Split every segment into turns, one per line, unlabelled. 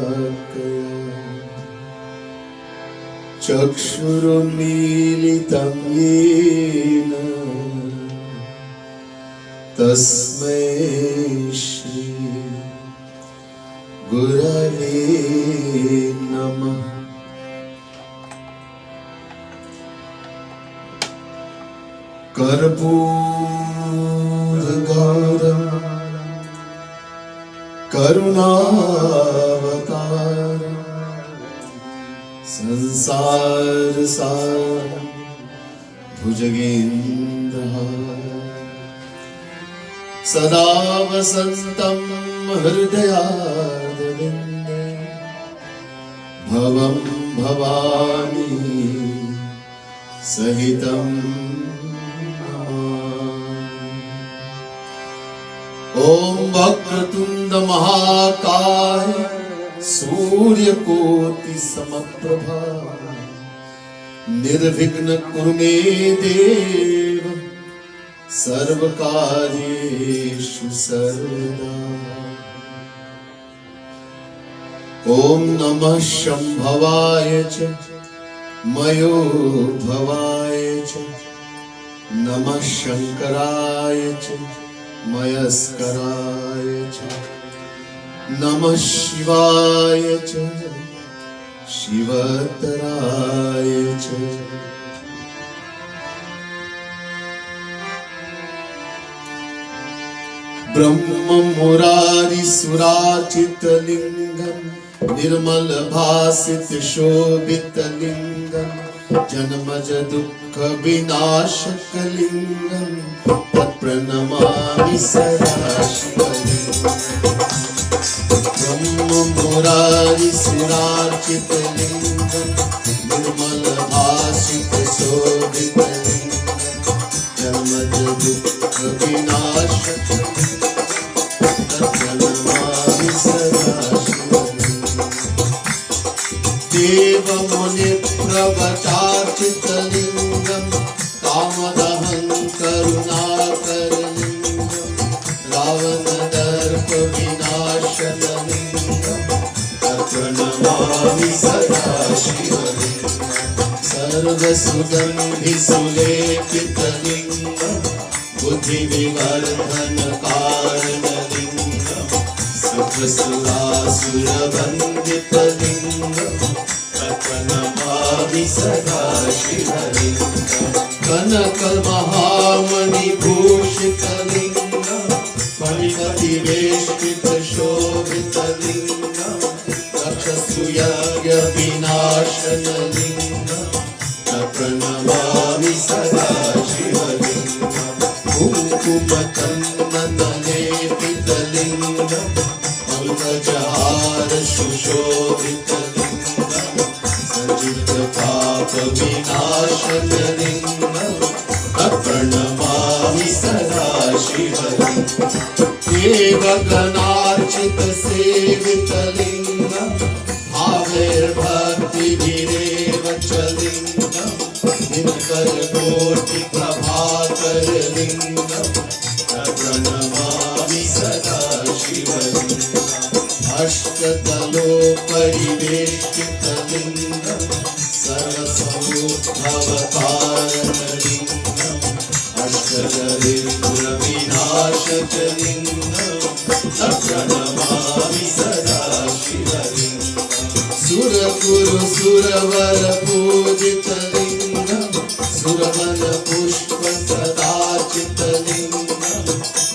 ज्ञानाञ्जनशलाकया चक्षुरुन्मीलितं येन तस्मै श्री गुरवे नमः। कर्पूरगौरं करुणावतारं संसारसारं भुजगेन्द्रहारं सदा वसन्तं हृदयारविन्दे भवं भवानी सहितं ओम वक्रतुंड महाकाय सूर्यकोटि समप्रभा निर्विघ्न कुरु मे देव सर्वकार्येषु सर्वदा। ओम नमः शंभवाय च मयो भवाय च नमः शंकराय च मयस्कराय च नमः शिवाय च शिवतराय च। ब्रह्म मुरारी सुराचितलिंगं निर्मल भासित शोभित लिंगं जन्मज दुःख विनाशकलिंगं तत्प्रणमामि सदा शिवलिंगं। ब्रह्म मुरारी सुरार्चितलिंगं निर्मल भासित शोभितलिंगं जन्मज दुःख विनाशकलिंगं तत्प्रणमामि सदा शिवलिंगं। देव मुनि प्रवचार्चितलिंगं कामदहं करुणाकरलिंगं रावणदर्प विनाशनलिंगं तत्प्रणमामि सदा शिवलिंगं। सर्वसुगन्धिसुलेपितलिंगं बुद्धिविवर्धनकारणलिंगं सुखसुरासुरवन्दितलिंगं तत्प्रणमामि सदा शिवलिंगं। कनकमहामणिभूषितलिंगं फणिपतिवेष्टितशोभितलिंगं रक्षसुयज्ञविनाशनलिंगं तत्प्रणमामि सदा शिवलिंगं। कुङ्कुमचन्दनलेपितलिंगं पङ्कजहार सुशोभितलिंगं सञ्चित पाप विनाशनलिंगं तत्प्रणमामि सदा शिवलिंगं। देवगणार्चित सेवितलिंगं भावैर्भक्तिभिरेव च लिंगं दिनकरकोटि प्रभाकरलिंगं तत्प्रणमामि सदा शिवलिंगं। अष्टदलोपरिवेष्टितलिंगं सर्वसमुद्भवकारणलिंगं अष्टदरिद्रविनाशकलिंगं तत्प्रणमामि सदा शिवलिंगं। सुरगुरु सुरवर पूजितलिंगं सुरवन पुष्प सदाचितलिंगं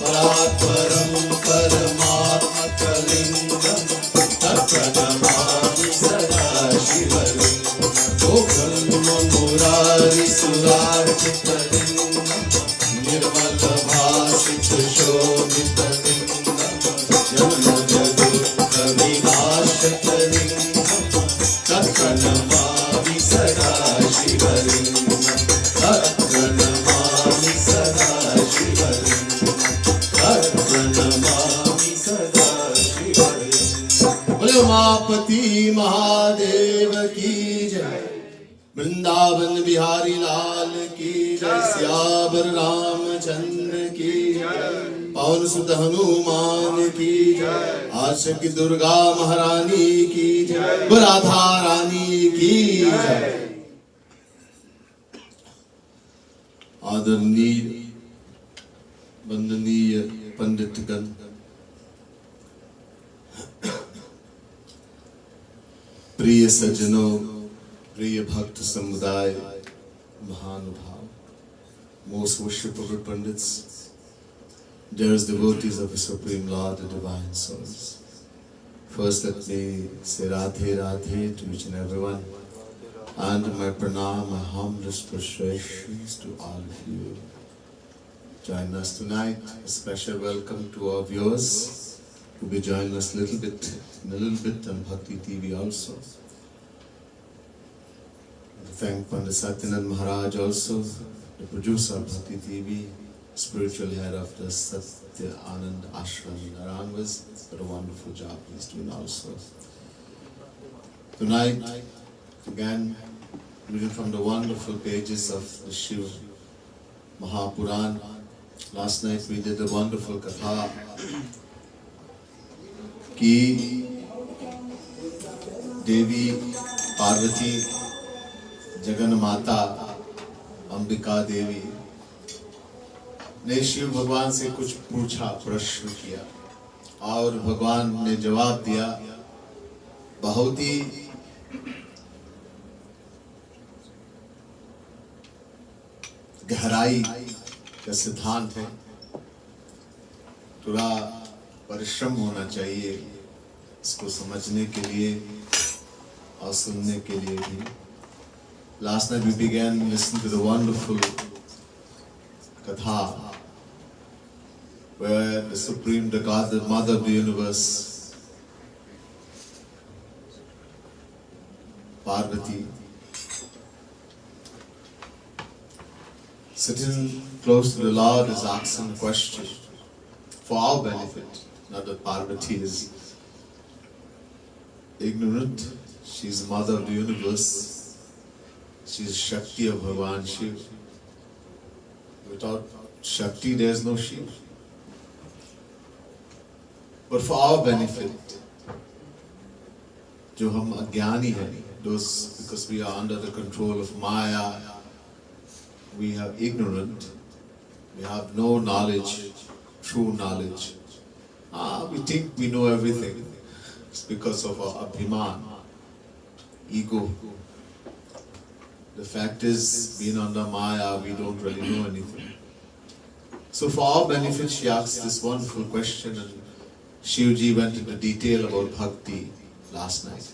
परात्परं परमात्मकलिंगं तत्प्रणमामि सदा शिवलिंगं। ओ ब्रह्म मुरारी सुरार्चितलिंगं निर्मल भासित शोभितलिंगं जन्मज दुःख विनाशकलिंगं तत्प्रणमामि सदा शिवलिंगं। तत्प्रणमामि सदा शिवलिंगं तत्प्रणमामि सदा शिवलिंगं। बोले उमापति महादेव की जय, वृंदावन बिहारी लाल की जय। सियावर रामचंद्र की पवन सुत हनुमान की आशा की दुर्गा महारानी की राधा रानी की आदरणीय वंदनीय पंडितगण, प्रिय सज्जनों, प्रिय भक्त समुदाय, महानुभाव, most worshipful pundits, dearest devotees of the Supreme Lord, the Divine Souls. First, let me say Radhe Radhe to each and everyone, and my pranam, my humblest prostrations to all of you. Join us tonight. A special welcome to our viewers who will be joining us in a little bit on Bhakti TV also. To thank Pandit Satyanand Maharaj also, the producer of Bhakti TV, spiritual head of the Satya Anand Ashram in Aranwas, for a wonderful job he's doing also. Tonight, again, reading from the wonderful pages of the Shiva Puran. Last night we did a wonderful katha ki Devi Parvati Jagan Mata Ambika Devi ने शिव भगवान से कुछ पूछा, प्रश्न किया और भगवान ने जवाब दिया। बहुत ही गहराई का सिद्धांत है, थोड़ा परिश्रम होना चाहिए इसको समझने के लिए और सुनने के लिए भी। Last night we began listening to the wonderful katha where the Supreme, the God, the Mother of the Universe, Parvati, sitting close to the Lord, is asking a question for our benefit. Not that Parvati is ignorant, she is the Mother of the Universe, she is Shakti of Bhagavan Shiva. Without Shakti, there is no Shiva. But for our benefit, जो हम अज्ञानी हैं, those because we are under the control of Maya, we are ignorant, we have no knowledge, true knowledge. We think we know everything. It's because of our abhiman, ego. The fact is, being under Maya, we don't really know anything. So for our benefit, she asked this wonderful question, and Shivji went into detail about bhakti last night.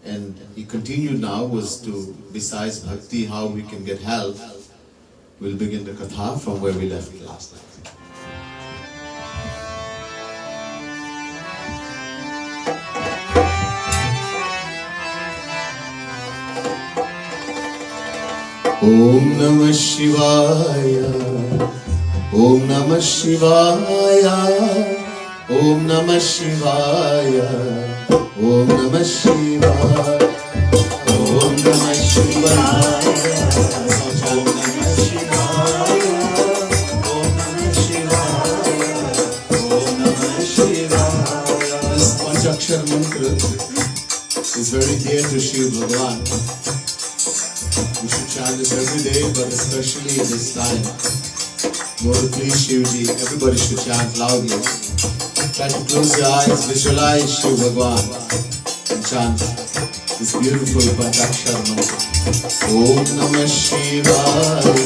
And he continued now was to, besides bhakti, how we can get help. We'll begin the katha from where we left last night. Om Namah Shivaya, Om Namah Shivaya, Om Namah Shivaya, Om Namah Shivaya, Om Namah Shivaya, Om Namah Shivaya, Om Namah Shivaya, Om Namah Shivaya. This Panchakshar mantra is very dear to Shiva Bhagavan. We should chant this every day, but especially at this time. More to please Shivji, everybody should chant loudly. Try to close your eyes, visualize Shiv Bhagwan and chant this beautiful Panchakshar mantra. Om Namah Shivaya,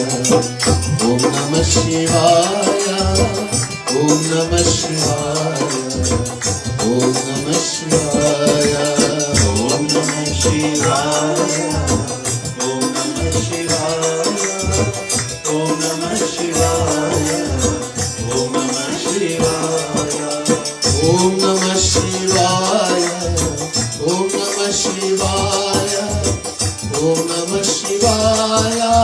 Om Namah Shivaya, Om Namah Shivaya, Om Namah Shivaya, Om Namah Shivaya. Om Namah Shivaya, Om Namah Shivaya, Om Namah Shivaya, Om Namah Shivaya, Om Namah Shivaya, Om Namah Shivaya,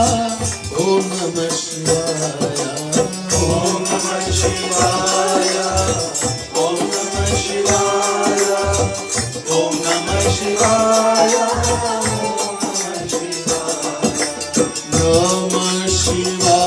Om Namah Shivaya, Om Namah Shivaya, Om Namah Shivaya, Om Namah Shivaya, Namah Shivaya.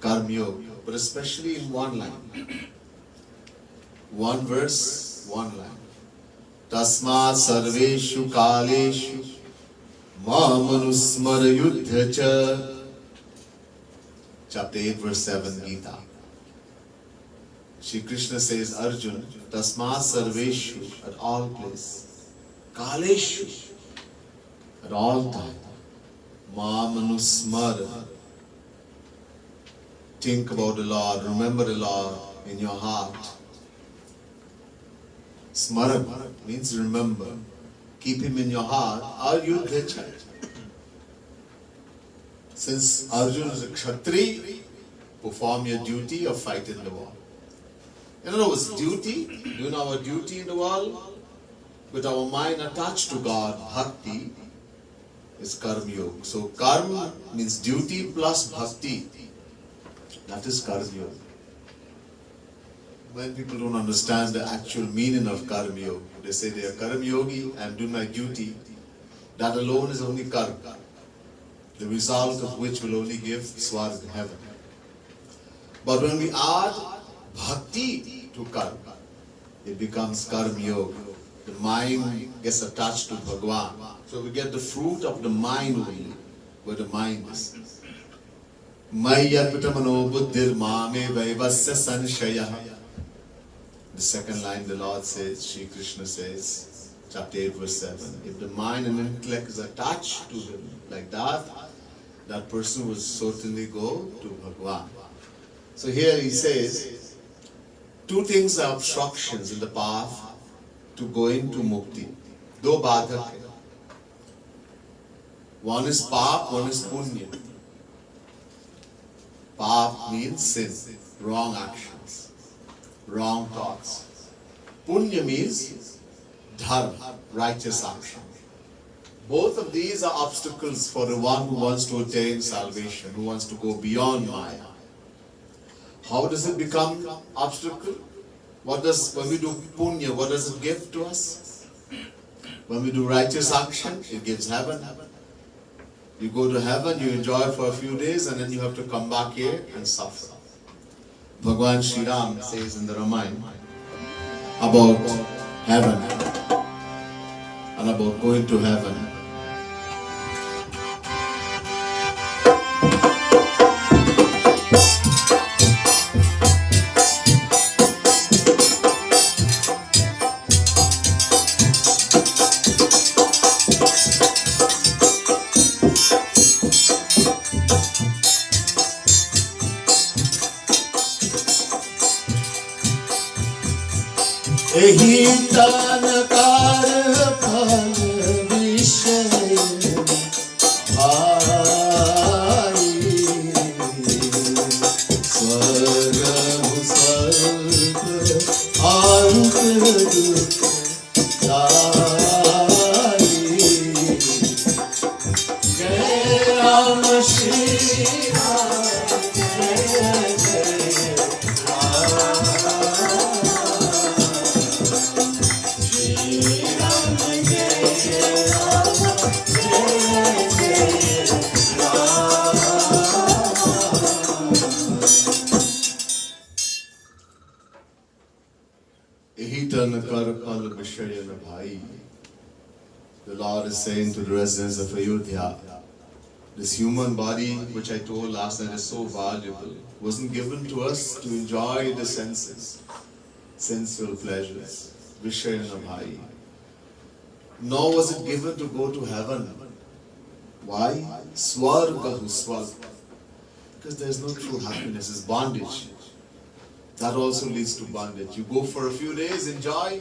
Karma Yoga, but especially in one line. One verse, one line. Tasma sarveshu kaleshu mamanusmara yuddhacha. Chapter 8, verse 7, Gita. Shri Krishna says, Arjun, Tasma sarveshu, at all places. Kaleshu, at all time. Mamanusmara. Think about the Lord, remember the Lord in your heart. Smaran means remember. Keep him in your heart. Ayudhya. Since Arjuna is a Kshatri, perform your duty of fight in the war. In other words, duty, doing our duty in the world, with our mind attached to God, bhakti, is karma yoga. So karma means duty plus bhakti. That is karma yoga. When people don't understand the actual meaning of karma yoga, they say they are karma yogi, I am doing my duty. That alone is only karma, the result of which will only give swarga, heaven. But when we add bhakti to karma, it becomes karma yoga. The mind gets attached to Bhagwan. So we get the fruit of the mind only, where the mind is. Mayyarpitamano buddhir mame vaivasya sanshayah. The second line the Lord says, Shri Krishna says, chapter 8, verse 7. If the mind and intellect is attached to him like that, that person will certainly go to Bhagwan. So here he says, two things are obstructions in the path to going to mukti. Do badhak hai. One is paap, one is punya. Paap means sin, wrong actions, wrong thoughts. Punya means dharma, righteous action. Both of these are obstacles for the one who wants to attain salvation, who wants to go beyond Maya. How does it become obstacle? When we do punya, what does it give to us? When we do righteous action, it gives heaven. You go to heaven, you enjoy for a few days, and then you have to come back here and suffer. Bhagwan Shri Ram says in the Ramayana about heaven and about going to heaven.
एही तानकार फल विषय आई स्वर्ग स्वर्ग अंत दुखदाई जय राम श्री राम जय जय
The Lord is saying to the residents of Ayodhya, this human body, which I told last night is so valuable, wasn't given to us to enjoy the senses, sensual pleasures, Vishayana Bhai. Nor was it given to go to heaven. Why? Swarga, swarga. Because there is no true happiness, it's bondage. That also leads to bondage. You go for a few days, enjoy,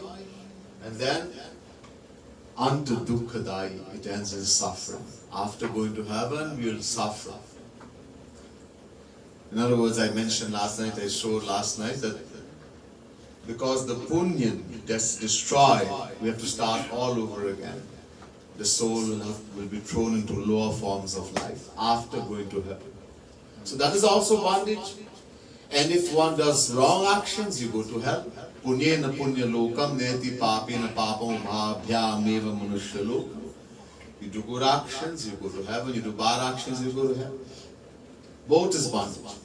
and then unto dukkadai, it ends in suffering. After going to heaven, we will suffer. In other words, I mentioned last night, I showed last night that because the punyan gets destroyed, we have to start all over again. The soul will be thrown into lower forms of life after going to heaven. So that is also bondage. And if one does wrong actions, you go to hell. Punyena punya lokam neti papena papam bhabhyam eva manushya lokam. You do good actions, you go to heaven. You do bad actions, you go to hell. Both is bondage.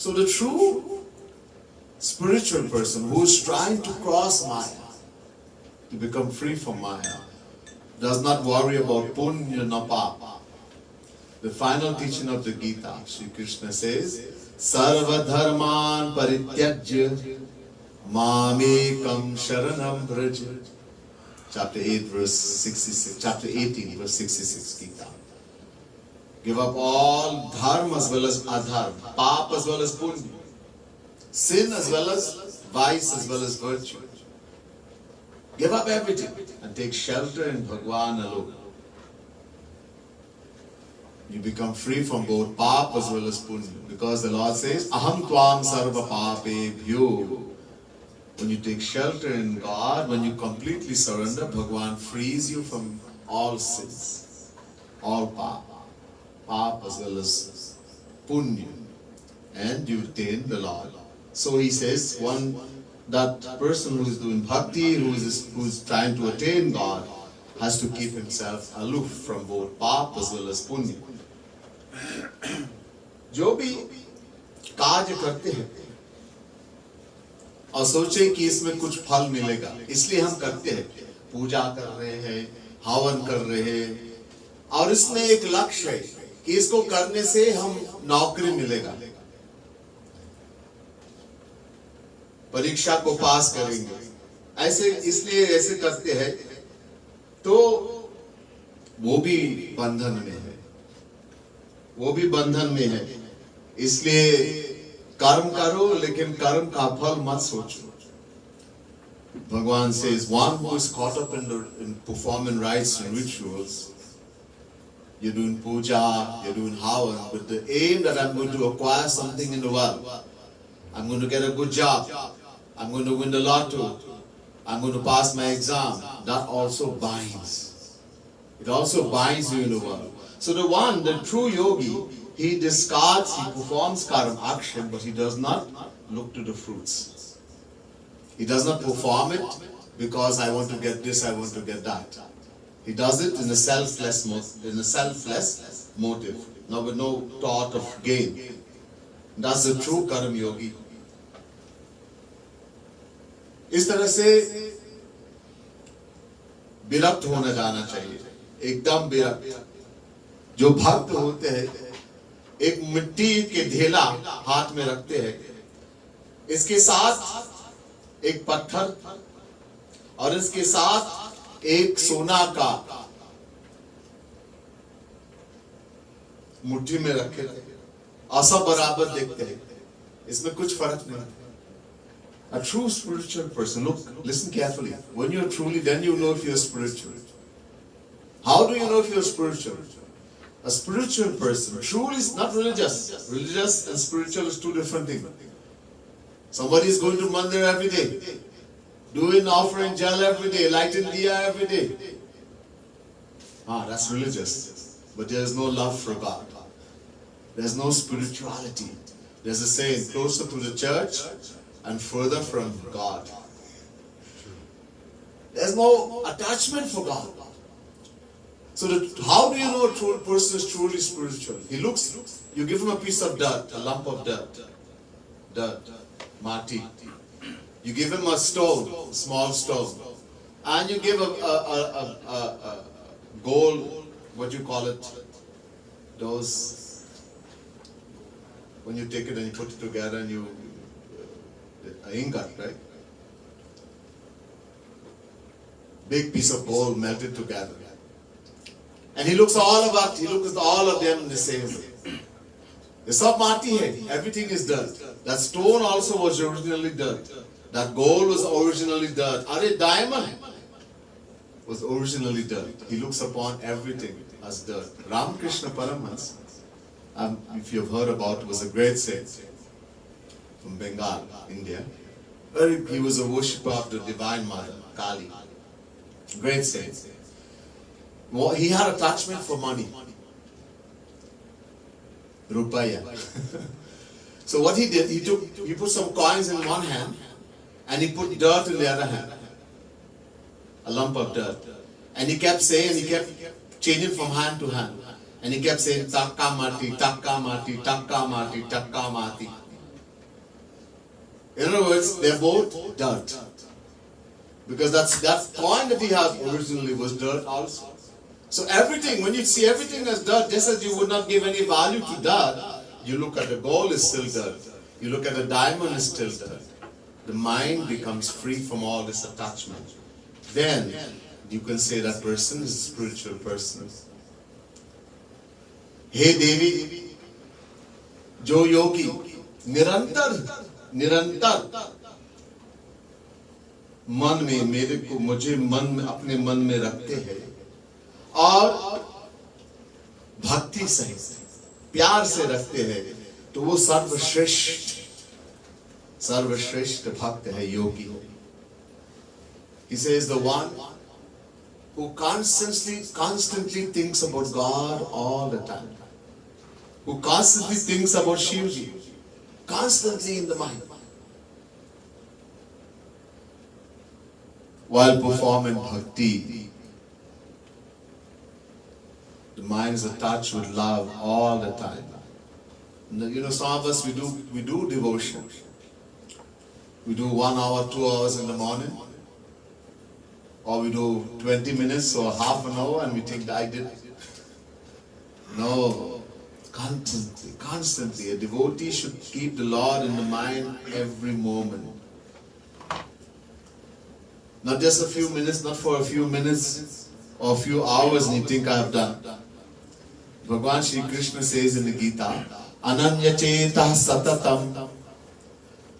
So the true spiritual person who is trying to cross Maya, to become free from Maya, does not worry about punya na papa. The final teaching of the Gita, Sri Krishna says, Sarva dharman parityajya mamekam sharanam vraja. Chapter 8 verse 66, chapter 18 verse 66 Gita. Give up all dharma as well as adharma, pap as well as punya, sin as well as vice as well as virtue. Give up everything and take shelter in Bhagwan alone. You become free from both pap as well as punya, because the Lord says, Aham tvam sarva papebhyo. When you take shelter in God, when you completely surrender, Bhagwan frees you from all sins, all pap as well as punya, and you attain the Lord. So he says, that person who is doing bhakti, who is trying to attain God, has to keep himself aloof from both pap as well as punya. जो भी कार्य करते हैं और सोचे कि इसमें कुछ फल मिलेगा, इसलिए हम करते हैं, पूजा कर रहे हैं, हवन कर रहे हैं, और इसमें एक लक्ष्य है कि इसको करने से हम नौकरी मिलेगा, परीक्षा को पास करेंगे, ऐसे इसलिए ऐसे करते हैं, तो वो भी बंधन में है, वो भी बंधन में है। इसलिए कर्म करो, लेकिन कर्म का फल मत सोचो। Bhagwan says, one who is caught up in performing rites and rituals, you're doing puja, you're doing havan, with the aim that I'm going to acquire something in the world. I'm going to get a good job. I'm going to win the lotto. I'm going to pass my exam. That also binds. It also binds you in the world. So the true yogi, he discards, he performs karma action, but he does not look to the fruits. He does not perform it because I want to get this, I want to get that. He does it in a selfless motive, with no thought of gain. That's the true karma yogi. इस तरह से विरक्त होना जाना चाहिए, एकदम विरक्त। जो भक्त होते हैं, एक मिट्टी के ढेला हाथ में रखते हैं, इसके साथ एक पत्थर और इसके साथ एक सोना का मुट्ठी में रखे, और सब बराबर देखते हैं, इसमें कुछ फर्क नहीं। A true spiritual person, listen carefully. When you're truly, then you know if you're spiritual. How do you know if you're spiritual? A spiritual person, truly is not religious. Religious and spiritual is two different things. Somebody is going to mandir every day, doing offering jal every day, lighting diya every day. That's religious. But there's no love for God. There's no spirituality. There's a saying, closer to the church and further from God. There's no attachment for God. So how do you know a true person is truly spiritual? You give him a piece of dirt, a lump of dirt, mati. You give him a stone, a small stone, and you give a gold, what you call it, those, when you take it and you put it together and you, ingot, right? Big piece of gold melted together. And he looks at all of them in the same way. The sab mati hai, everything is dirt. That stone also was originally dirt. That gold was originally dirt. Diamond was originally dirt. He looks upon everything as dirt. Ramakrishna Paramahansa, if you've heard about it, was a great saint from Bengal, India. He was a worshipper of the Divine Mother, Kali. Great saint. He had attachment for money. Rupaya. So what he did, he put some coins in one hand and he put dirt in the other hand. A lump of dirt. And he kept changing from hand to hand. And he kept saying, Takka Mati, Takka Mati, Takka Mati, Takka Mati. In other words, they're both dirt. Because that coin that he has originally was dirt also. So everything, when you see everything as dirt, just as you would not give any value to dirt, you look at the gold is still dirt. You look at the diamond is still dirt. The mind becomes free from all this attachment. Then you can say that person is a spiritual person. Hey Devi, जो योगी निरंतर मन में मेरे को मुझे मन में अपने मन में रखते हैं और भक्ति सहित प्यार से रखते हैं, तो वो सर्वश्रेष्ठ भक्त है योगी. He says the one who constantly thinks about God all the time, who constantly thinks about Shivji, constantly in the mind, while performing bhakti. The mind is attached with love all the time. You know, some of us, we do devotion. We do 1 hour, 2 hours in the morning, or we do 20 minutes or half an hour and we think I did. No, constantly. A devotee should keep the Lord in the mind every moment. Not just a few minutes, not for a few minutes or a few hours and you think I have done. Bhagavan Shri Krishna says in the Gita, Ananya Chetah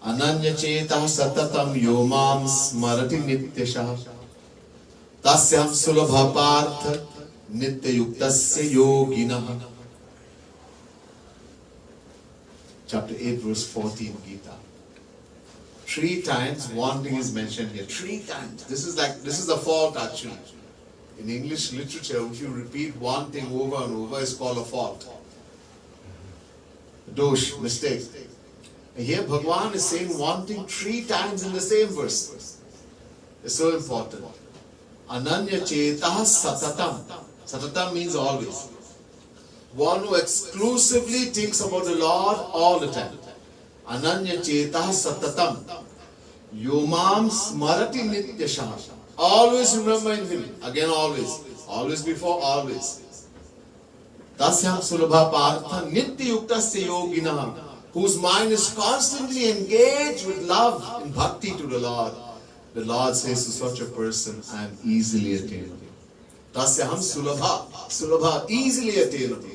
Satatam Yomam Smarati Nityashah Tasyam Sulabha Partha Nityayuktasya Yoginah. Chapter 8 verse 14 Gita. 3 times wanting is mentioned here. 3 times. This is a fault actually. In English literature, if you repeat one thing over and over, it's called a fault. Dosh, mistake. And here Bhagavan is saying one thing 3 times in the same verse. It's so important. Ananya Chetah Satatam. Satatam means always. One who exclusively thinks about the Lord all the time. Ananya Chetah Satatam Yomam Smarati Nityashah. Always remember in him. Again always. Always before always. Tasyam Sulabha Partha Nityayuktasya Yoginah. Whose mind is constantly engaged with love in bhakti to the Lord. The Lord says to such a person, I am easily attainable. Tasyam Sulabha, easily attainable.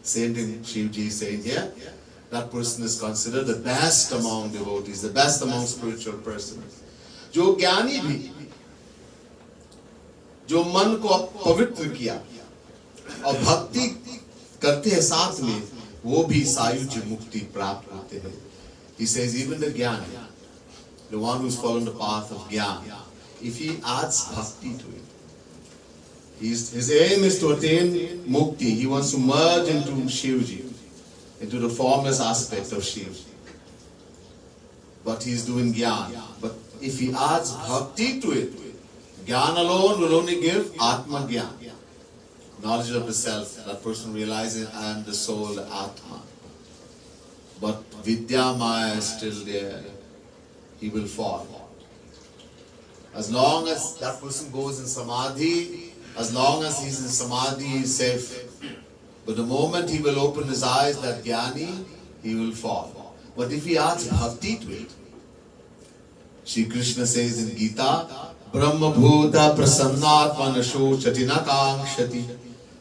Same thing Shivji is saying here. That person is considered the best among devotees, the best among spiritual persons. जो ज्ञानी भी, जो मन को पवित्र किया और भक्ति करते हैं साथ में, वो भी सायुज्य मुक्ति प्राप्त होते हैं. He says even the ज्ञानी, the one who's following the path of jnana, if he adds bhakti to it, his aim is to attain mukti. He wants to merge into Shivji, into the formless aspect of Shiva. But he is doing jnana. But if he adds bhakti to it, jnana alone will only give atma jnana, knowledge of the self. That person realizes I am the soul, the atma. But vidya maya is still there. He will fall. As long as that person goes in samadhi, as long as he's in samadhi, he is safe. But the moment he will open his eyes, that jnani, he will fall. But if he adds bhakti to it, Shri Krishna says in Gita, Brahma Bhuta Prasannatma Nasho Chatina Kankshati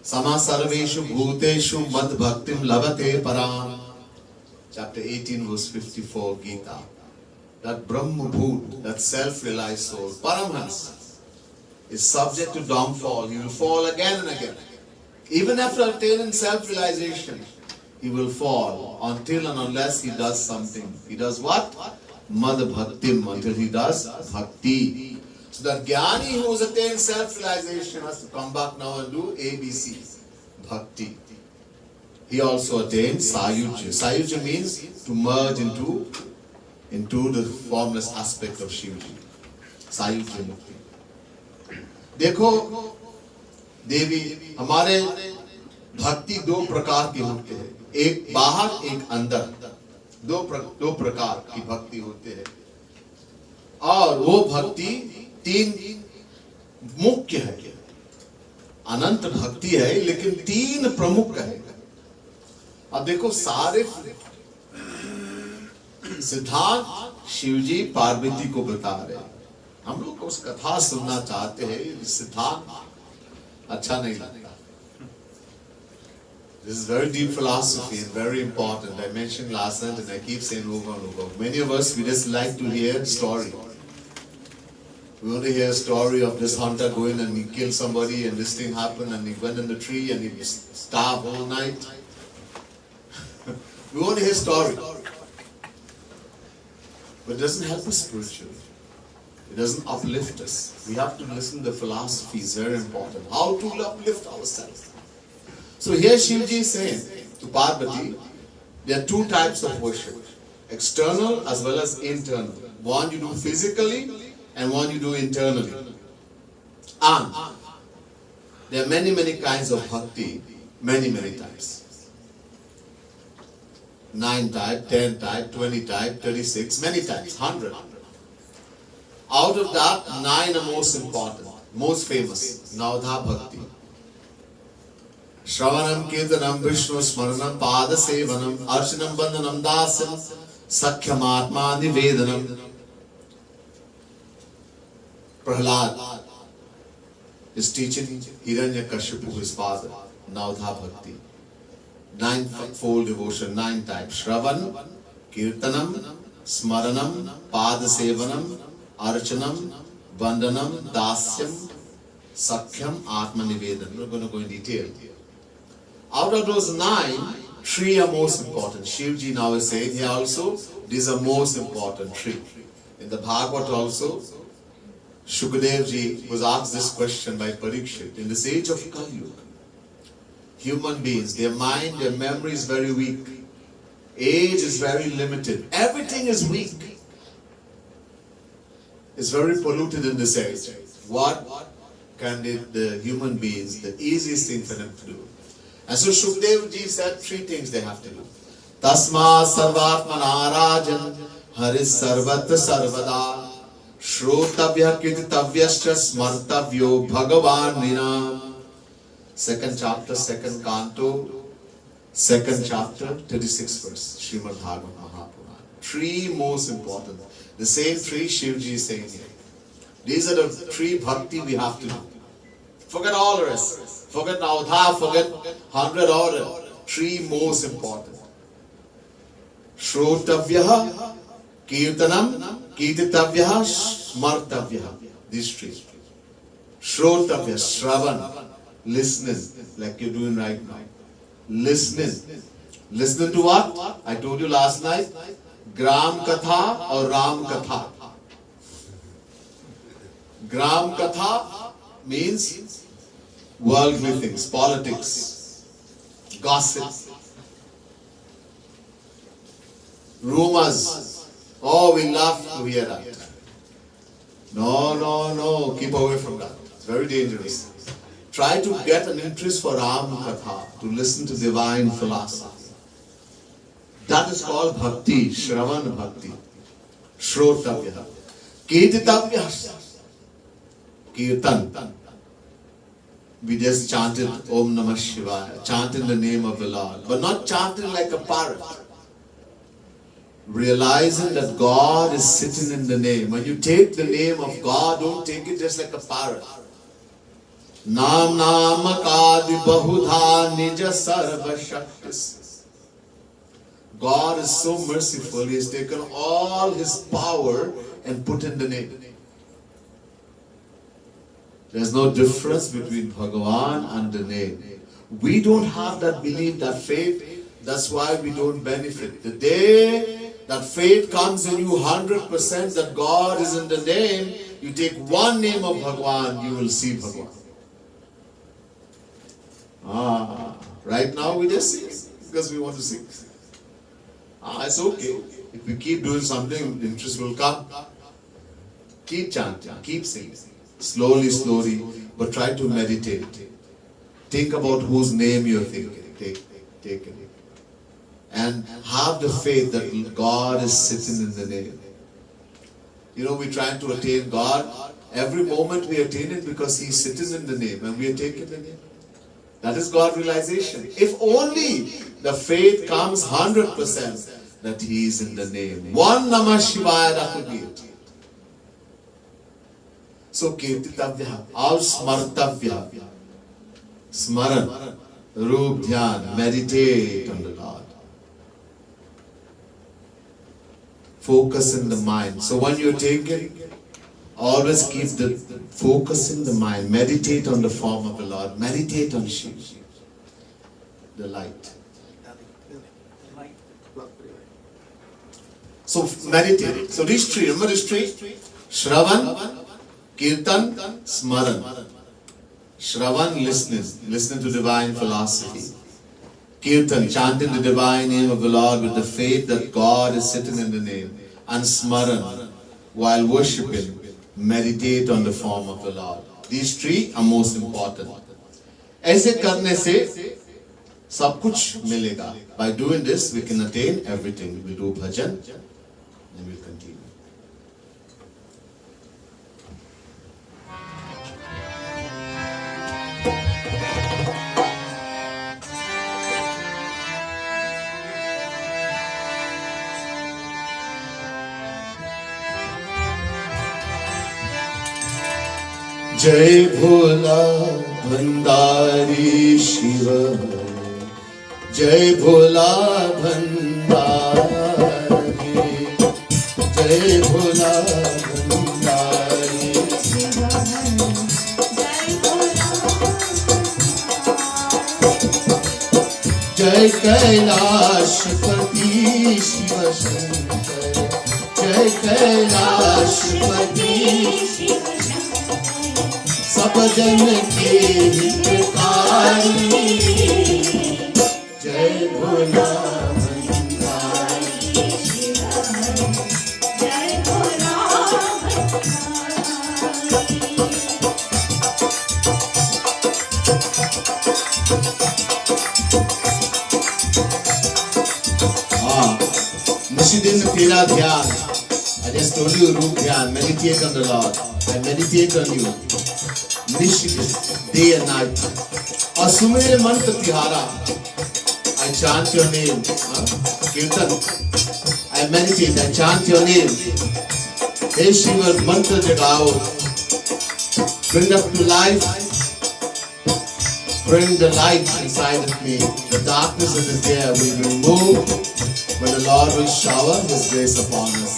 Sama Sarveshu Bhuteshu Mad Bhaktim Lavate Param. Chapter 18 verse 54 Gita. That Brahma Bhut, that self-realized soul, Paramhans, is subject to downfall. He will fall again and again. Even after attaining self-realization, he will fall until and unless he does something. He does what? Mad Bhaktim, until he does bhakti. So that jnani who has attained self-realization has to come back now and do ABC, bhakti. He also attained sayujya. Sayujya means to merge into the formless aspect of Shivji. Sayujya mukti. देखो देवी, हमारे भक्ति 2 प्रकार के होते हैं, एक बाहर एक अंदर. दो प्रकार की भक्ति होते हैं, और वो भक्ति तीन मुख्य है। अनंत भक्ति है लेकिन तीन प्रमुख है। अब देखो, सारे सिद्धांत शिवजी पार्वती को बता रहे हैं। हम लोग उस कथा सुनना चाहते हैं, सिद्धांत अच्छा नहीं लगता। This is very deep philosophy and very important. I mentioned last night and I keep saying over and over. Many of us, we just like to hear story. We want to hear a story of this hunter going and he killed somebody and this thing happened and he went in the tree and he starved all night. We want to hear story. But it doesn't help us spiritually. It doesn't uplift us. We have to listen to the philosophy. It's very important. How to uplift ourselves. So here Shivji is saying to Parvati, there are two types of worship. External as well as internal. One you do physically and one you do internally. And there are many kinds of bhakti. Many types. 9 type, 10 type, 20 type, 36, many types, 100. Out of that, 9 are most important, most famous. Navadha Bhakti. Shravanam, Kirtanam, Vishnu, Smaranam, Pada Sevanam, Archanam, Bandhanam, Dasam, Sakhyam, Atma, Nivedanam. Prahlad is teaching Hiranyakashipu, his father, Navadha Bhakti. 9-fold devotion, 9 types. Shravan, Kirtanam, Smaranam, Pada Sevanam, Archanam, Bandhanam, Dasyam, Sakhyam, Atma Nivedanam. We're going to go in detail. Out of those 9, 3 are most important. Shivji now is saying here also, these are most important 3. In the Bhagavad also, Shukadev ji was asked this question by Parikshit. In this age of Kali Yuga, human beings, their mind, their memory is very weak. Age is very limited. Everything is weak. It's very polluted in this age. What can the human beings, the easiest thing for them to do? And so Shukdev ji said 3 things they have to do. Tasma sarvatmana rajan haris sarvatra sarvada shrotavya kirtavyascha smartavyo bhagavan nina. 2nd chapter, 2nd canto, 2nd chapter, 36th verse, Srimad Bhagavad Mahapuran. 3 most important. The same 3 Shivji is saying here. These are the 3 bhakti we have to do. Forget all the rest. Forget Navadha, forget 100 order. 3 most important. Shrotavyaha, Kirtanam, Kirtitavyaha, Smartavyaha. These 3. Shrotavya, Shravan, listening, like you're doing right now. Listening. Listening to what? I told you last night. Gram Katha or Ram Katha. Gram Katha means worldly things, politics, gossip, rumors. Oh, we love to hear that. No, keep away from that. It's very dangerous. Try to get an interest for Ram Katha, to listen to divine philosophy. That is called bhakti, Shravan bhakti. Shrotavya. Kirtitavya. Kirtan. We just chanted Om Namah Shivaya, chanting the name of the Lord, but not chanting like a parrot. Realizing that God is sitting in the name. When you take the name of God, don't take it just like a parrot. Nam Namakadi Bahudha Nija Sarva Shaktis. God is so merciful, He has taken all His power and put in the name. There's no difference between Bhagavan and the name. We don't have that belief, that faith. That's why we don't benefit. The day that faith comes in you 100% that God is in the name, you take one name of Bhagavan, you will see Bhagavan. Right now we just sing because we want to sing. It's okay. If we keep doing something, interest will come. Keep chanting, keep singing. Slowly, but try to meditate. Think about whose name you're thinking. Take it. and have the faith that God is sitting in the name. You know, we're trying to attain God. Every moment we attain it because He is sitting in the name and we are taking the name. That is God realization. If only the faith comes 100% that He is in the name. One Namah Shivaya, that will be it. So Kirtitavya or Smartavya. Smaran, Roop Dhyan, meditate on the Lord. Focus in the mind. So when you're taking, always keep the focus in the mind. Meditate on the form of the Lord. Meditate on Shiva, the light. So meditate. So these three, remember these three? Shravan, Kirtan, Smaran. Shravan, listening to divine philosophy. Kirtan, chanting the divine name of the Lord with the faith that God is sitting in the name. And Smaran, while worshipping, meditate on the form of the Lord. These three are most important. ऐसे करने से सब कुछ मिलेगा. By doing this, we can attain everything. We will do bhajan and we will continue. जय भोला भंडारी शिव, जय भोला भंडारी, जय भोला भंडारी शिव, जय कैलाशपति शिव शंकर, जय कैलाशपति सब जन के हितकारी, जय भोला भंडारी शिव, जय भोला निशिदिन तेरा ध्यान. I just told you रूप ध्यान. Meditate on the Lord. I meditate on you. Day and night. Asumere mantra tihara. I chant your name. Kirtan. I meditate. I chant your name. Hey Shiva, mantra jagao. Bring up to life. Bring the light inside of me. The darkness that is there will be removed when the Lord will shower His grace upon us.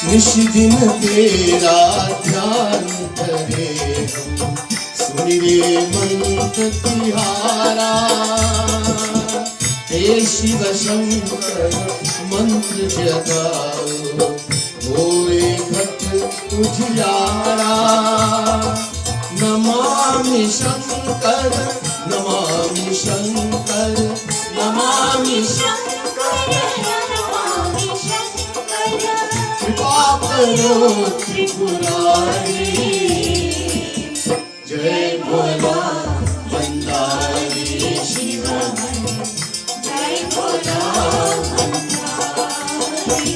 निशिदिन तेरा ध्यान करे हम, सुनि रे मंत्र तिहारा. हे शिव शंकर मंत्र जगाओ, होए घट उजियारा. नमामि शंकर, नमामि शंकर, नमामि शंकर, कृपा करो त्रिपुरारी. जय भोला भंडारी शिव, जय भोला भंडारी.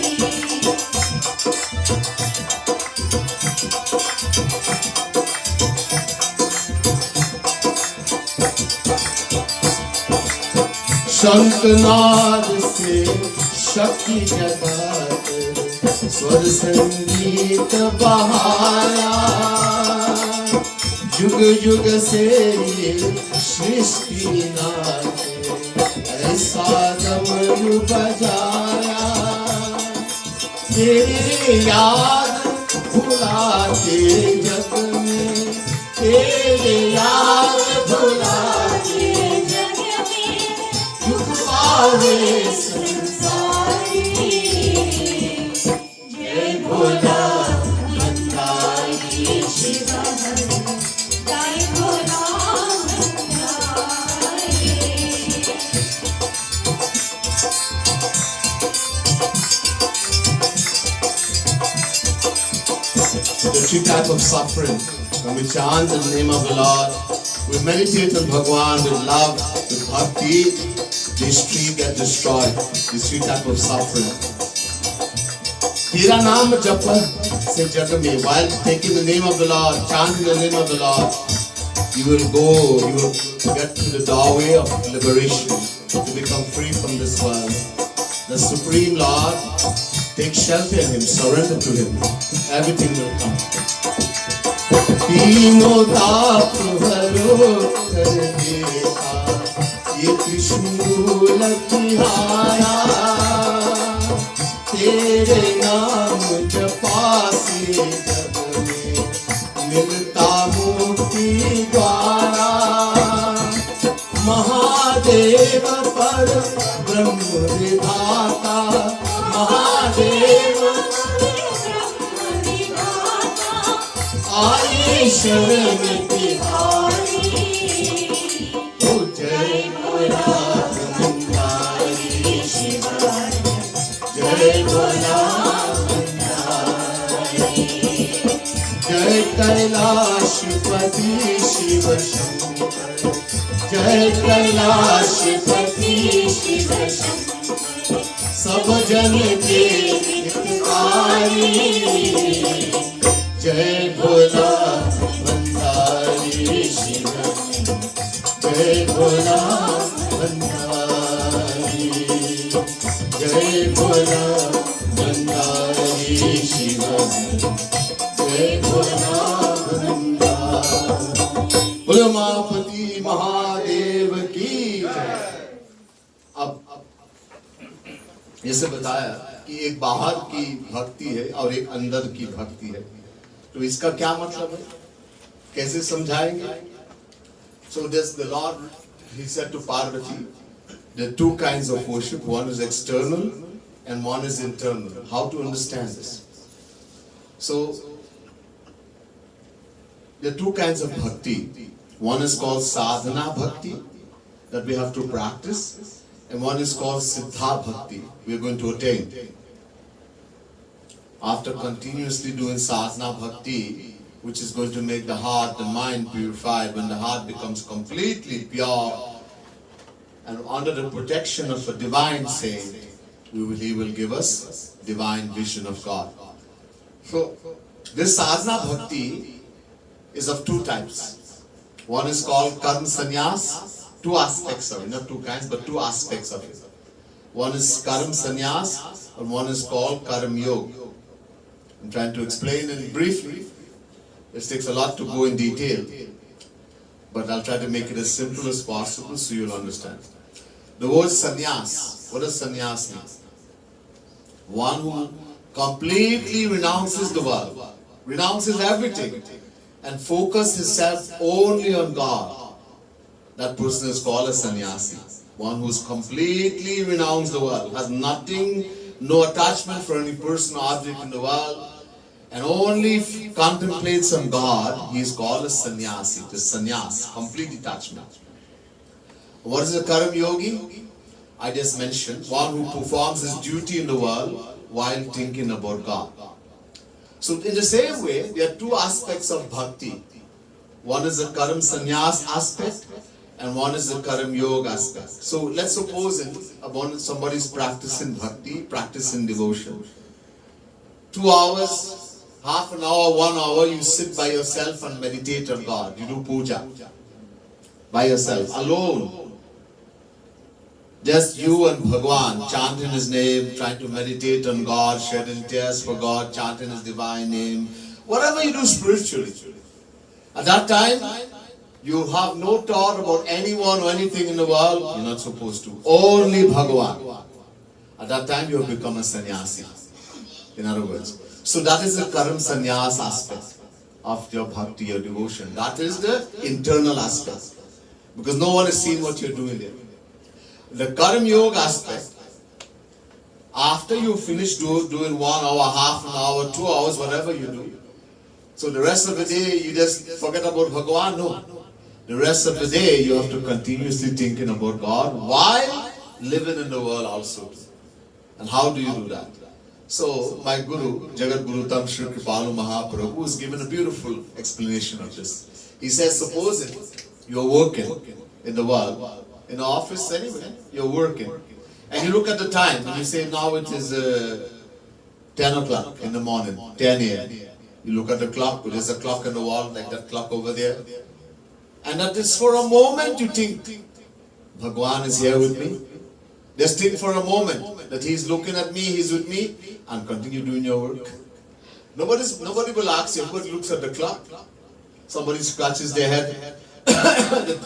शंखनाद से शक्ति जगाकर स्वर संगीत बहाया. जुग जुग से ये सृष्टि नाचे, ऐसा डमरू बजाया. तेरे याद भुलाते जग में, तेरे याद भुलाते जग में, दुख पावे संसारी. जय भोला भंडारी शिव, जय Bhola Bhandari. The three types of suffering. When we chant the name of the Lord, We meditate on Bhagwan with love, with bhakti, these three get destroyed, these three type of suffering. Tera naam japa se jag mein, while taking the name of the Lord, chanting the name of the Lord, you will get to the doorway of liberation, to become free from this world. The Supreme Lord, take shelter in Him, surrender to Him, everything will come. तीनों ताप हरो कर देखा, ये त्रिशूल तिहारा, तेरे नाम जपासे जग में मिलता मुक्ति द्वारा। महादेव पर ब्रह्म विधाता, महादेव आये शरण तिहारी। ओ जय भोला भंडारी शिवा, जय भोला भंडारी, जय कैलाशपति शिव शंकर, जय कैलाशपति शिव शंकर, सब जन के हितकारी। जय भोला भंडारी शिव, जय भोला भंडारी, जय भोला भंडारी शिव, जय भोला भंडारी। बोलो उमापति महादेव की जय। अब जैसे बताया कि एक बाहर की भक्ति है और एक अंदर की भक्ति है, तो इसका क्या मतलब है, कैसे समझाएंगे? So this the Lord, He said to Parvati, there are two kinds of worship, one is external and one is internal. How to understand this? So there are two kinds of bhakti. One is called sadhana bhakti, that we have to practice, and one is called siddha bhakti, we are going to attain. After continuously doing sadhana bhakti, which is going to make the heart, the mind purified, when the heart becomes completely pure and under the protection of a divine saint, He will give us divine vision of God. So this sadhana bhakti is of two types. One is called karma sannyas, two aspects of it, not two kinds, but two aspects of it. One is karma sannyas and one is called karma yoga. I'm trying to explain it briefly. This takes a lot to go in detail, but I'll try to make it as simple as possible so you'll understand. The word sannyas, what does sannyas mean? One who completely renounces the world, renounces everything, and focuses himself only on God. That person is called a sannyasi. One who's completely renounced the world, has nothing, no attachment for any person or object in the world, and only contemplates on God. He is called a sannyasi. The sannyas, complete detachment. What is a karma yogi? I just mentioned, one who performs his duty in the world while thinking about God. So in the same way, there are two aspects of bhakti. One is the karma sannyas aspect, and one is the karma yoga aspect. So let's suppose somebody is practicing bhakti, practicing devotion. 2 hours, half an hour, 1 hour, you sit by yourself and meditate on God. You do puja by yourself, alone. Just you and Bhagwan, chanting His name, trying to meditate on God, shedding tears for God, chanting His divine name. Whatever you do spiritually. At that time, you have no thought about anyone or anything in the world. You're not supposed to. Only Bhagwan. At that time, you have become a sannyasi. In other words. So that is the karma sannyas aspect of your bhakti, your devotion. That is the internal aspect. Because no one has seen what you're doing there. The karma yoga aspect, after you finish doing 1 hour, half an hour, 2 hours, whatever you do, so the rest of the day you just forget about Bhagwan? No. The rest of the day you have to continuously thinking about God while living in the world also. And how do you do that? So my Guru, Jagat Guru Tam Shri Kripalu Mahaprabhu, has given a beautiful explanation of this. He says, suppose You're working in the world, in the office anyway, you're working. And you look at the time and you say now it is 10 o'clock in the morning, 10 a.m. You look at the clock, there's a clock on the wall like that clock over there. And that is for a moment you think, Bhagwan is here with me. Just think for a moment that he's looking at me, he's with me, and continue doing your work. Nobody will ask you. Everybody looks at the clock. Somebody scratches their head,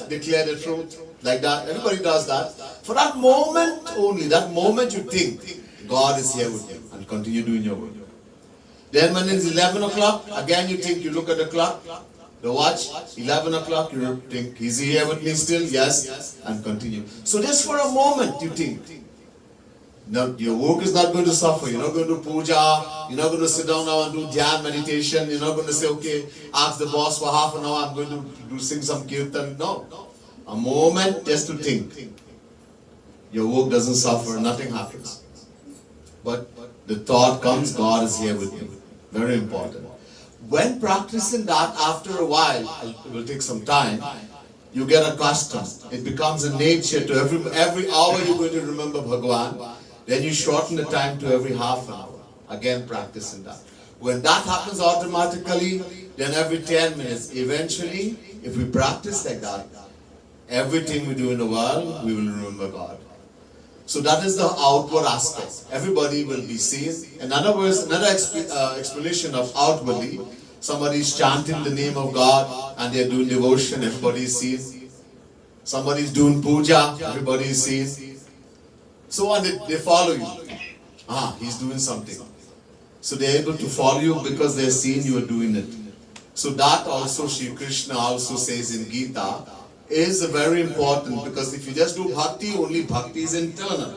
declare the truth, like that. Everybody does that. For that moment only, that moment you think, God is here with you, and continue doing your work. Then when it's 11 o'clock, again you think, you look at the clock, the watch, 11 o'clock, you think, is he here with me still? Yes, and continue. So just for a moment you think, no, your work is not going to suffer. You're not going to puja. You're not going to sit down now and do dhyan meditation. You're not going to say, okay, ask the boss for half an hour, I'm going to sing some kirtan. No. A moment just to think. Your work doesn't suffer, nothing happens. But the thought comes, God is here with you. Very important. When practicing that, after a while, it will take some time, you get accustomed. It becomes a nature to every hour you're going to remember Bhagwan. Then you shorten the time to every half an hour. Again, practicing that. When that happens automatically, then every 10 minutes. Eventually, if we practice like that, everything we do in the world, we will remember God. So that is the outward aspect. Everybody will be seen. In other words, another explanation of outwardly, somebody is chanting the name of God and they are doing devotion, everybody is seen. Somebody is doing puja, everybody is seen. So on, they follow you. He's doing something. So they're able to follow you because they're seeing you are doing it. So that also Shri Krishna also says in Gita is very important, because if you just do bhakti, only bhakti is internal.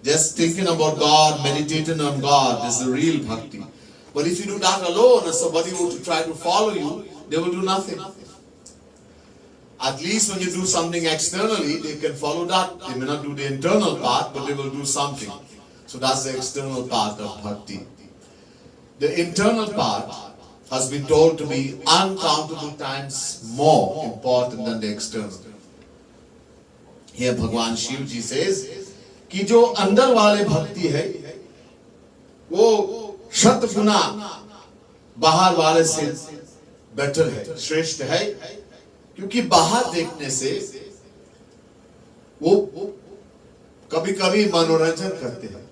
Just thinking about God, meditating on God is the real bhakti. But if you do that alone and somebody were to try to follow you, they will do nothing. At least when you do something externally, they can follow that. They may not do the internal part, but they will do something. So that's the external part of bhakti. The internal part has been told to be uncountable times more important than the external. Here Bhagwan Shiv Ji says, कि जो अंदर वाले भक्ति है, वो शत गुना बाहर वाले से बेटर है, श्रेष्ठ है, क्योंकि बाहर देखने से वो कभी-कभी मनोरंजन करते हैं.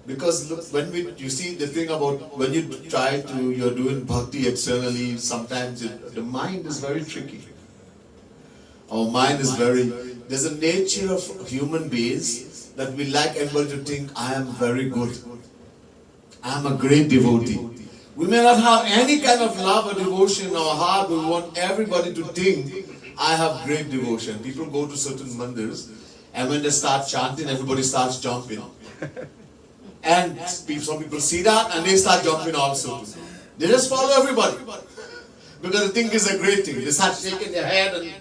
Because look, you see the thing about when you you're doing bhakti externally, sometimes the mind is very tricky. Our mind is there's a nature of human beings that we like everybody to think, I am very good. I am a great devotee. We may not have any kind of love or devotion in our heart, but we want everybody to think, I have great devotion. People go to certain mandirs, and when they start chanting, everybody starts jumping. And some people see that and they start jumping also. They just follow everybody. Because they think it's a great thing. They start shaking their head and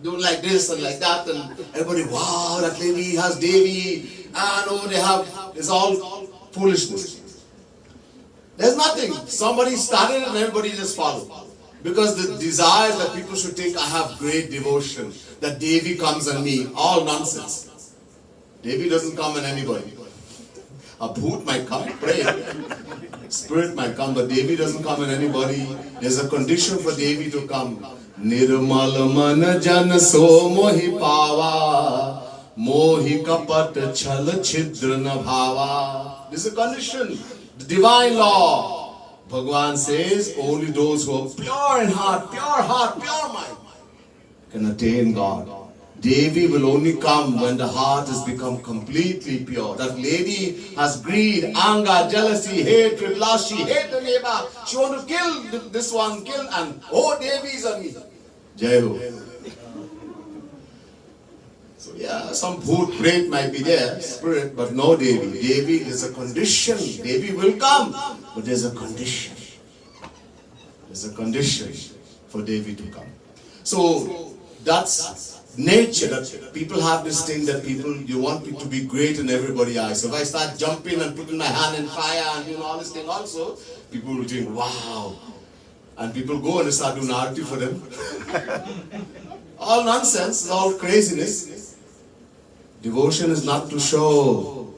doing like this and like that. And everybody, wow, that lady has Devi. It's all foolishness. There's nothing. Somebody started and everybody just followed. Because the desire that people should think, I have great devotion, that Devi comes on me, all nonsense. Devi doesn't come on anybody. A bhoot might come, pray. Spirit might come, but Devi doesn't come in anybody. There's a condition for Devi to come. Nirmal man jan so mohi pava, mohi kapat chal chidra na bhava. This is a condition. The divine law. Bhagwan says only those who are pure in heart, pure mind can attain God. Devi will only come when the heart has become completely pure. That lady has greed, anger, jealousy, hatred, lust. She hates the neighbor. She wants to kill this one, and Devi is on me. Jai Ho. So yeah, some bhoot, pret might be there, spirit, but no Devi. Devi is a condition. Devi will come, but there's a condition. There's a condition for Devi to come. So that's nature, that people have this thing that you want me to be great in everybody's eyes. So if I start jumping and putting my hand in fire and doing all this thing also, people will think, wow, And people go and start doing arti for them. All nonsense, all craziness. Devotion is not to show.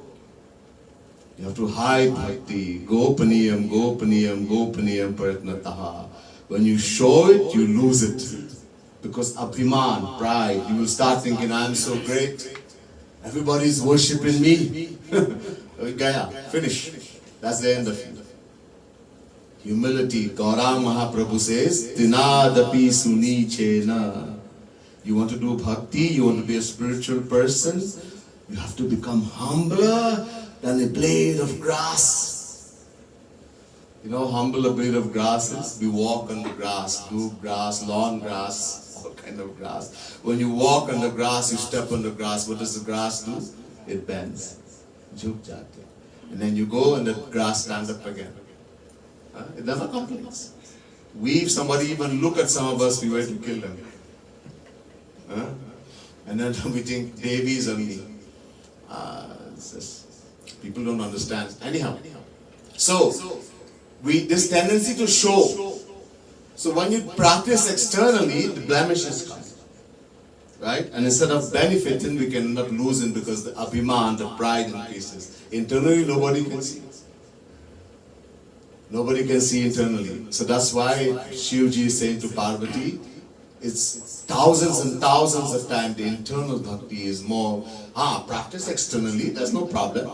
You have to hide bhakti. Gopaniyam, gopaniyam, gopaniyam paratnataha. When you show it, you lose it. Because abhiman, pride, you will start thinking, I am so great. Everybody is worshipping me. Gaya, finish. That's the end of it. Humility. Gaurang Mahaprabhu says, Dinadapi sunichena. You want to do bhakti, you want to be a spiritual person, you have to become humbler than a blade of grass. You know how humble a blade of grass is? We walk on the grass, doob grass, lawn grass, all kind of grass. When you walk on the grass, you step on the grass, what does the grass do? It bends. Jhuk jate. And then you go and the grass stands up again. It never complains. If somebody even look at some of us, we were to kill them. And then we think Devi is only. People don't understand. Anyhow, so this tendency to show. So when you practice externally, the blemishes come, right? And instead of benefiting, we can end up losing because the abhiman, the pride increases. Internally, nobody can see. Nobody can see internally. So that's why Shivji is saying to Parvati, it's thousands and thousands of times the internal bhakti is more. Practice externally, there's no problem.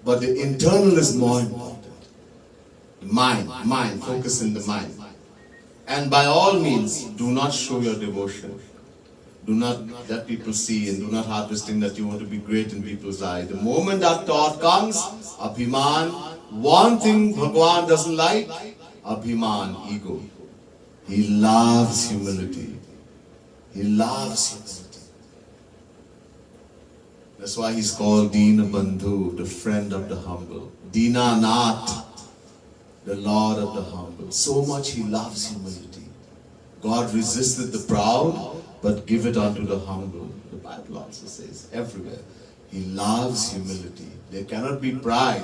But the internal is more important. Mind, focus in the mind. And by all means, do not show your devotion. Do not let people see and do not have this thing that you want to be great in people's eyes. The moment that thought comes, abhiman, one thing Bhagwan doesn't like, abhiman, ego. He loves humility. He loves humility. That's why he's called Dina Bandhu, the friend of the humble. Dina Nath, the Lord of the humble. So much he loves humility. God resisted the proud, but give it unto the humble. The Bible also says everywhere. He loves humility. There cannot be pride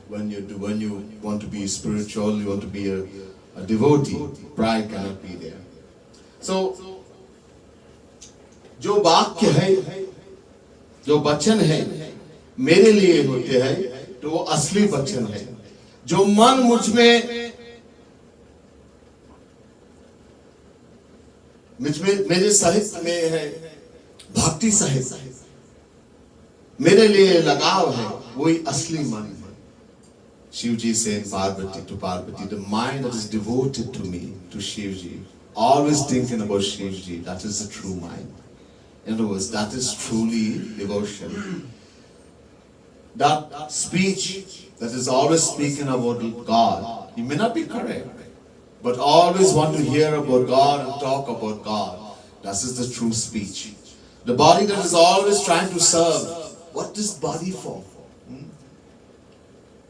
when you want to be spiritual, you want to be a devotee. Pride cannot be there. So, जो वाक्य है, जो वचन है, मेरे लिए होते हैं, तो वो असली वचन है. जो मन मुझ में मेरे साहित्य में है, भक्ति साहित्य, मेरे लिए लगाव है, वही असली मन है. Shivji said to Parvati, the mind that is devoted to me, to Shivji, always thinking about Shivji, that is the true mind. In other words, that is truly devotion. That speech that is always speaking about God, it may not be correct, but always want to hear about God and talk about God. That is the true speech. The body that is always trying to serve, what is body for?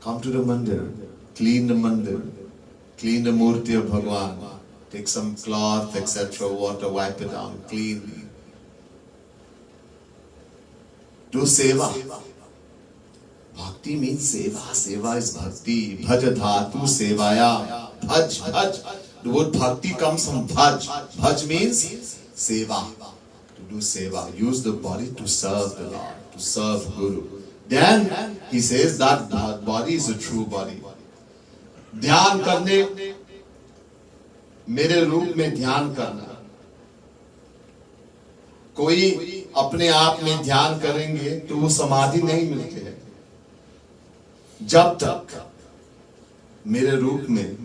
Come to the mandir, clean the mandir, clean the murti of Bhagwan, take some cloth, etc., water, wipe it down, clean. Do seva. Bhakti means seva. Seva is bhakti. Bhaj dhatu sevaya. Bhaj. The word bhakti comes from bhaj. Bhaj means seva. To do seva. Use the body to serve the Lord, to serve Guru. Then he says that body is a true body. ध्यान करने, मेरे रूप में ध्यान करना. कोई अपने आप में ध्यान करेंगे तो वो समाधि नहीं मिलती है. जब तक मेरे रूप में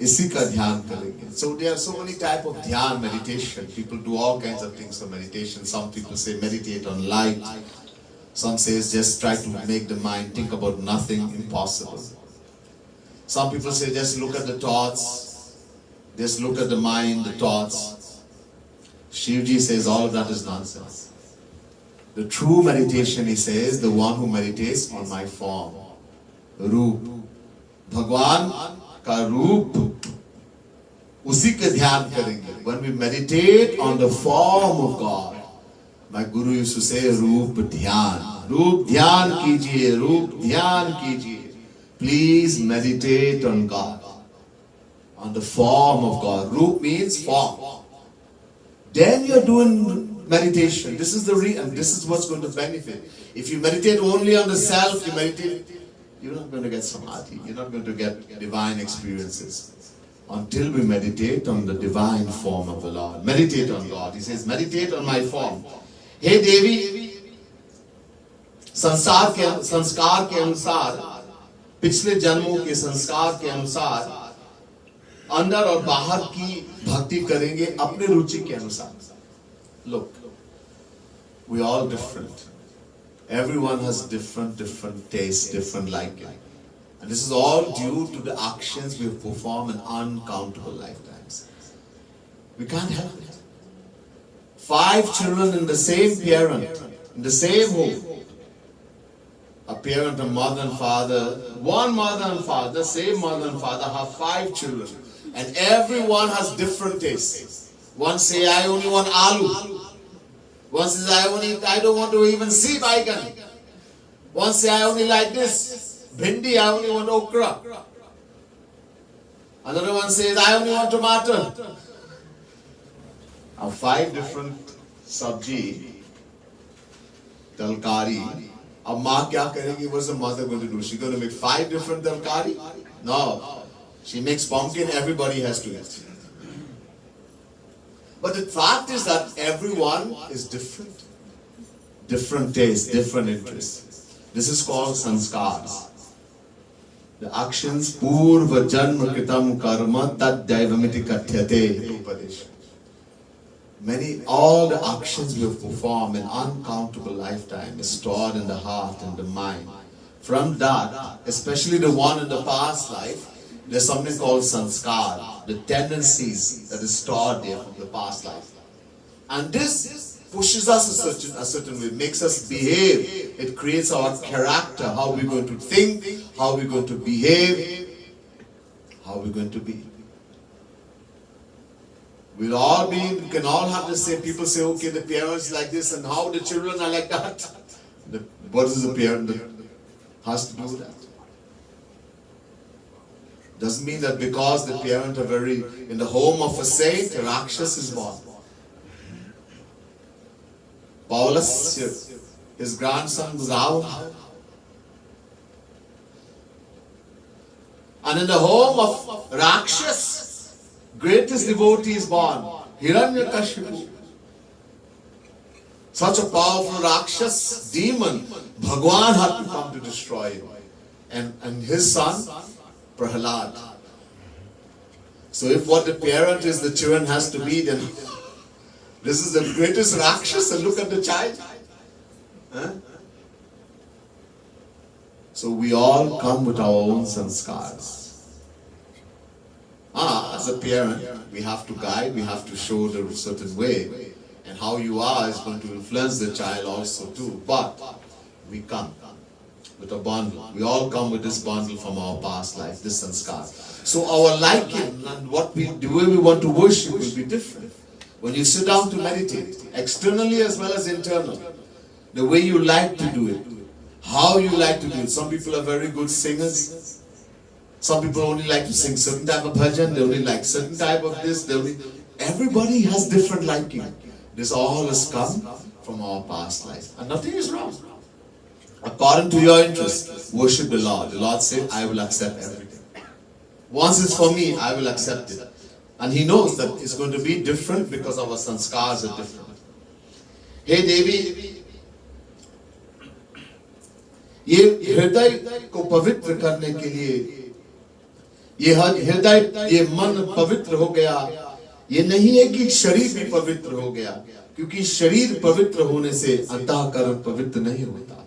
इसी का ध्यान करेंगे. So there are so many type of dhyan, meditation. People do all kinds of things for meditation. Some people say meditate on light. Some says just try to make the mind think about nothing, impossible. Some people say just look at the thoughts, just look at the mind, the thoughts. Shivji says all of that is nonsense. The true meditation, he says, the one who meditates on my form, Roop. Bhagwan ka Roop, usi ka dhyan karenge. When we meditate on the form of God, my Guru used to say, Roop Dhyan. Roop Dhyan kijiye, Roop Dhyan kijiye. Please meditate on God, on the form of God. Roop means form. Then you're doing meditation. This is and this is what's going to benefit. If you meditate only on the self, you're not going to get samadhi. You're not going to get divine experiences. Until we meditate on the divine form of the Lord. Meditate on God. He says, meditate on my form. Hey Devi, संस्कार के अनुसार, पिछले जन्मों के संस्कार के अनुसार अंदर और बाहर की भक्ति करेंगे अपने रुचि के अनुसार. Look, we are all different. Everyone has different tastes, different liking. And this is all due to the actions we have performed in uncountable lifetimes. We can't help it. 5 children in the same parent, in the same home. A parent, a mother and father, one mother and father, same mother and father have 5 children. And everyone has different tastes. One say, I only want aloo. One says, I don't want to even see baigan. One say, I only like this. Bhindi, I only want okra. Another one says, I only want tomato. Now 5 different sabji, talkari. अब माँ क्या करेगी? What's the mother going to do? She's going to make 5 different talkari? No. She makes pumpkin, everybody has to eat. But the fact is that everyone is different. Different tastes, different interests. This is called sanskars. The actions, purva janma kritam karma tad daivamiti kathyate upadesha. All the actions we have performed in uncountable lifetime is stored in the heart and the mind. From that, especially the one in the past life, there's something called sanskar, the tendencies that is stored there from the past life. And this pushes us a certain way, makes us behave. It creates our character, how we're going to think, how we're going to behave, how we're going to be. We can all have the same. People say, okay, the parents like this, and how the children are like that. What is the parent that has to do with that? Doesn't mean that because the parent are in the home of a saint, a Rakshas is born. Paulus, his grandson was out. And in the home of Rakshas, greatest devotee is born, Hiranyakashipu. Such a powerful Rakshas, demon, Bhagwan had to come to destroy him. And his son, Prahlad. So if what the parent is, the children has to be, then this is the greatest Rakshas, and look at the child. Huh? So we all come with our own sanskars. As a parent, we have to guide, we have to show the certain way. And how you are is going to influence the child also too. But we come with a bundle. We all come with this bundle from our past life, this sanskar. So our liking and the way we want to worship will be different. When you sit down to meditate, externally as well as internally, the way you like to do it, how you like to do it. Some people are very good singers. Some people only like to sing certain type of bhajan, they only like certain type of this, everybody has different liking. This all has come from our past life. And nothing is wrong. According to your interest, worship the Lord. The Lord said, I will accept everything. Once it's for me, I will accept it. And He knows that it's going to be different because our sanskars are different. Hey Devi, ये हृदय को पवित्र करने के लिए ये हृदय, ये मन पवित्र हो गया. ये नहीं है कि शरीर भी पवित्र हो गया, क्योंकि शरीर पवित्र होने से अंतःकरण पवित्र नहीं होता.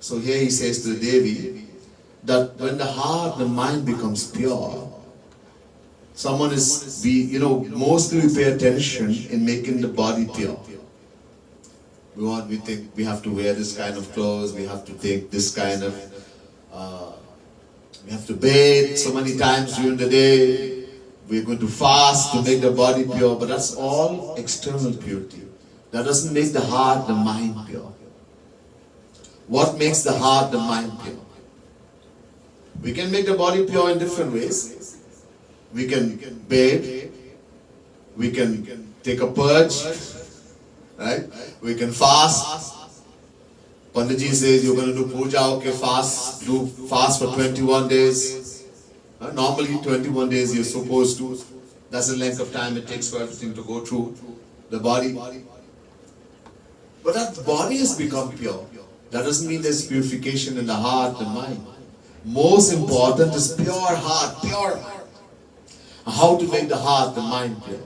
So here he says to Devi that when the heart, the mind becomes pure, someone is, mostly we pay attention in making the body pure. We think we have to wear this kind of clothes, we have to take this kind of, we have to bathe so many times during the day, we're going to fast to make the body pure, but that's all external purity. That doesn't make the heart, the mind pure. What makes the heart, the mind pure? We can make the body pure in different ways. We can bathe, we can take a purge, right? We can fast. Panditji says you're going to do puja, okay, fast, do fast for 21 days. Normally 21 days you're supposed to. That's the length of time it takes for everything to go through the body. But that body has become pure. That doesn't mean there's purification in the heart, the mind. Most important is pure heart, pure heart. How to make the heart, the mind pure?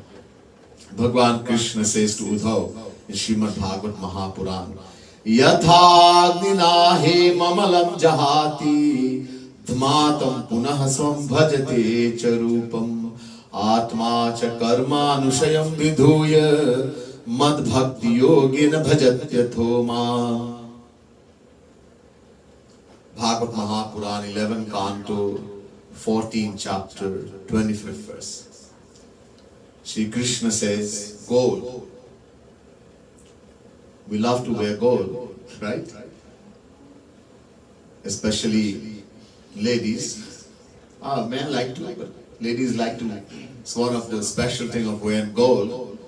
Bhagwan Krishna says to Uddhav in Srimad Bhagavad Mahapuran, Yathagni he mamalam jahati dhmatam punah svam bhajate charupam atma cha karma anushayam vidhuya mad bhakti yogena bhajatyatho ma. Bhagavad Mahapuran 11 Canto 14 chapter 25th verse. Shri Krishna says, gold. We love to wear gold, right? Especially ladies. Men like to, but ladies like to. It's one of the special thing of wearing gold.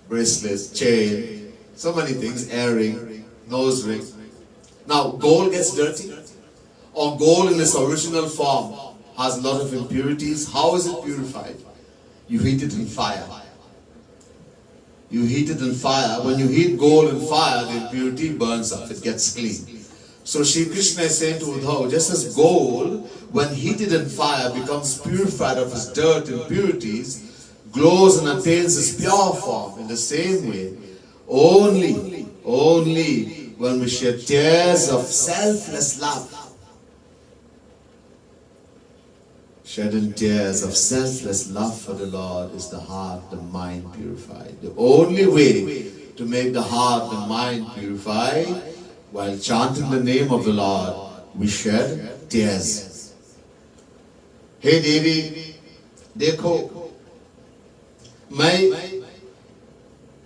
Bracelets, chain, so many things, earring, nose ring. Now, gold gets dirty, or gold in its original form has a lot of impurities. How is it purified? You heat it in fire. You heat it in fire. When you heat gold in fire, the impurity burns up, it gets clean. So Shri Krishna is saying to Uddhav, just as gold, when heated in fire, becomes purified of its dirt and impurities, glows and attains its pure form. In the same way, only when we shed tears of selfless love, shedding tears of selfless love for the Lord, is the heart, the mind purified. The only way to make the heart, the mind purified, while chanting the name of the Lord, we shed tears. Hey Devi, देखो, मैं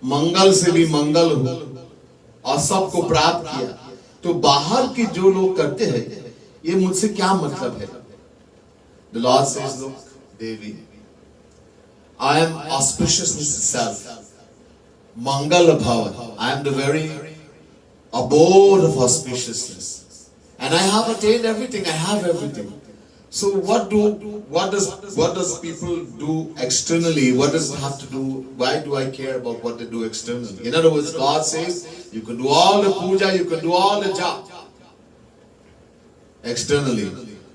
मंगल से भी मंगल हूँ और सबको प्राप्त किया, तो बाहर के जो लोग करते हैं, ये मुझसे क्या मतलब है? The Lord says, look, Devi, I am auspiciousness itself. Mangala Bhava. I am the very abode of auspiciousness. And I have attained everything. I have everything. So what does people do externally? What does it have to do? Why do I care about what they do externally? In other words, God says, you can do all the puja, you can do all the japa. Externally,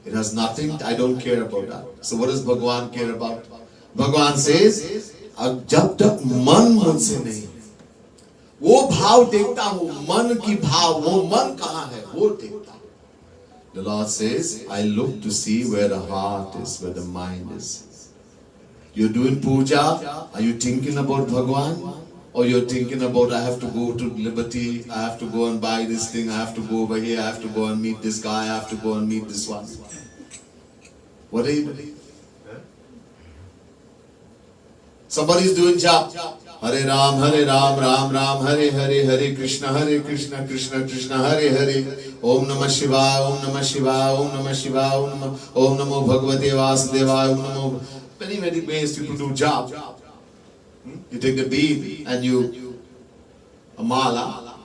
it has nothing, I don't care about that. So what does Bhagwan care about? Bhagwan says, जब तक मन मुझसे नहीं, वो भाव देखता हूँ, मन की भाव, वो मन कहाँ है, वो देखता हूँ. The Lord says, I look to see where the heart is, where the mind is. You're doing puja, are you thinking about Bhagwan? Or you're thinking about, I have to go to Liberty, I have to go and buy this thing, I have to go over here, I have to go and meet this guy, I have to go and meet this one. What are you doing? Somebody is doing jap. Hare Ram, Ram Ram, Hare Hare, Hare Krishna, Krishna Krishna, Hare Hare. Om Namah Shivaya, Om Namah Shivaya, Om Namah Shivaya, Om Namo Bhagavate Vasudevaya, Om Namo. Many ways people do jap. You take the bead and a mala,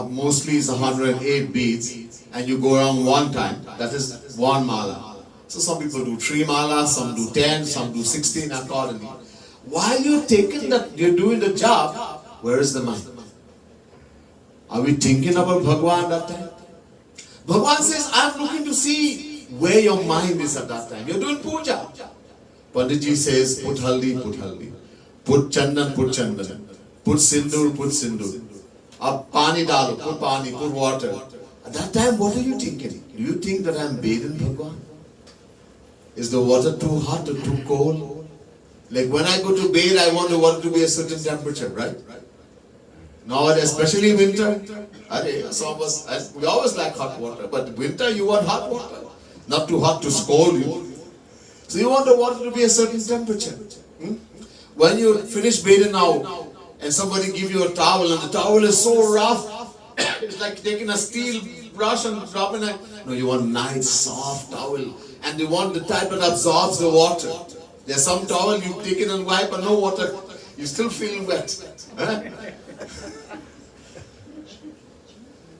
mostly it's 108 beads, and you go around one time. That is one mala. So some people do 3 malas, some do 10, some do 16 accordingly. While you're doing the job, where is the mind? Are we thinking about Bhagwan that time? Bhagwan says, I'm looking to see where your mind is at that time. You're doing puja. Panditji says, put haldi, put haldi. Put chandan, put chandan. Put sindur, put sindur. Ab pani dalo, put pani, put water. At that time, what are you thinking? Do you think that I'm bathing Bhagwan? Is the water too hot or too cold? Like when I go to bathe, I want the water to be a certain temperature, right? Now, especially winter, we always like hot water, but winter you want hot water. Not too hot to scald you. So you want the water to be a certain temperature. When you finish bathing now, and somebody give you a towel, and the towel is so rough, it's like taking a steel brush and drop in it. No, you want nice soft towel. And you want the type that absorbs the water. There's some towel you take it and wipe and no water. You still feel wet. Huh?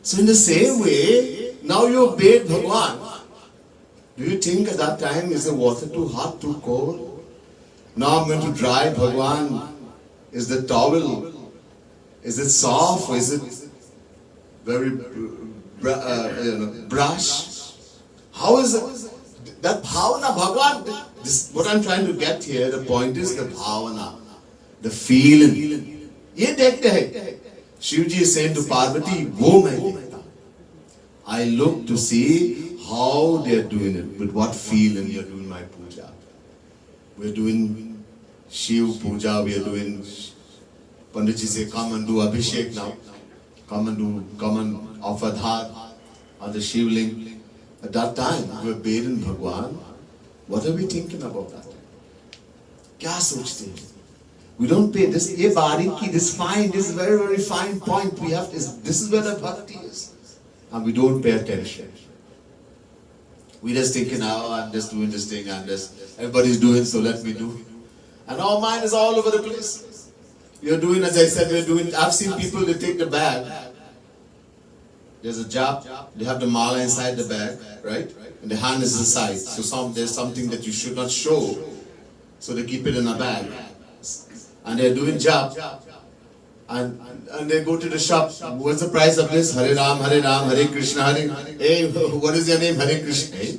So in the same way, now you bathe Bhagwan. Do you think at that time is the water too hot, too cold? Now I'm going to dry Bhagwan. Is the towel, is it soft or is it very brush? How is it? That bhavana, Bhagwan, this, what I'm trying to get here, the point is the bhavana, the feeling. Ye dekhte hai. Shivji is saying to Parvati, wo main dekhta. I look to see how they are doing it, with what feeling you are doing my puja. We are doing Shiva Puja, we are doing, Panditji say, come and do Abhishek now. Come and offer dhar on the Shivling. At that time, we are bathing Bhagwan. What are we thinking about that? Kya sochte hain? We don't pay this, ye bariki, this fine, this very, very fine point we have, this is where the bhakti is. And we don't pay attention. We just thinking, oh, I'm just doing this thing, everybody's doing, so let me do. And our mind is all over the place. We are doing, as I said, I've seen people, they take the bag. There's a jap, they have the mala inside the bag, right? And the hand is inside. So there's something that you should not show. So they keep it in a bag. And they're doing jap. And they go to the shop. What's the price of this? Hare Ram, Hare Krishna, Hare. Hey, what is your name? Hare Krishna. Hey.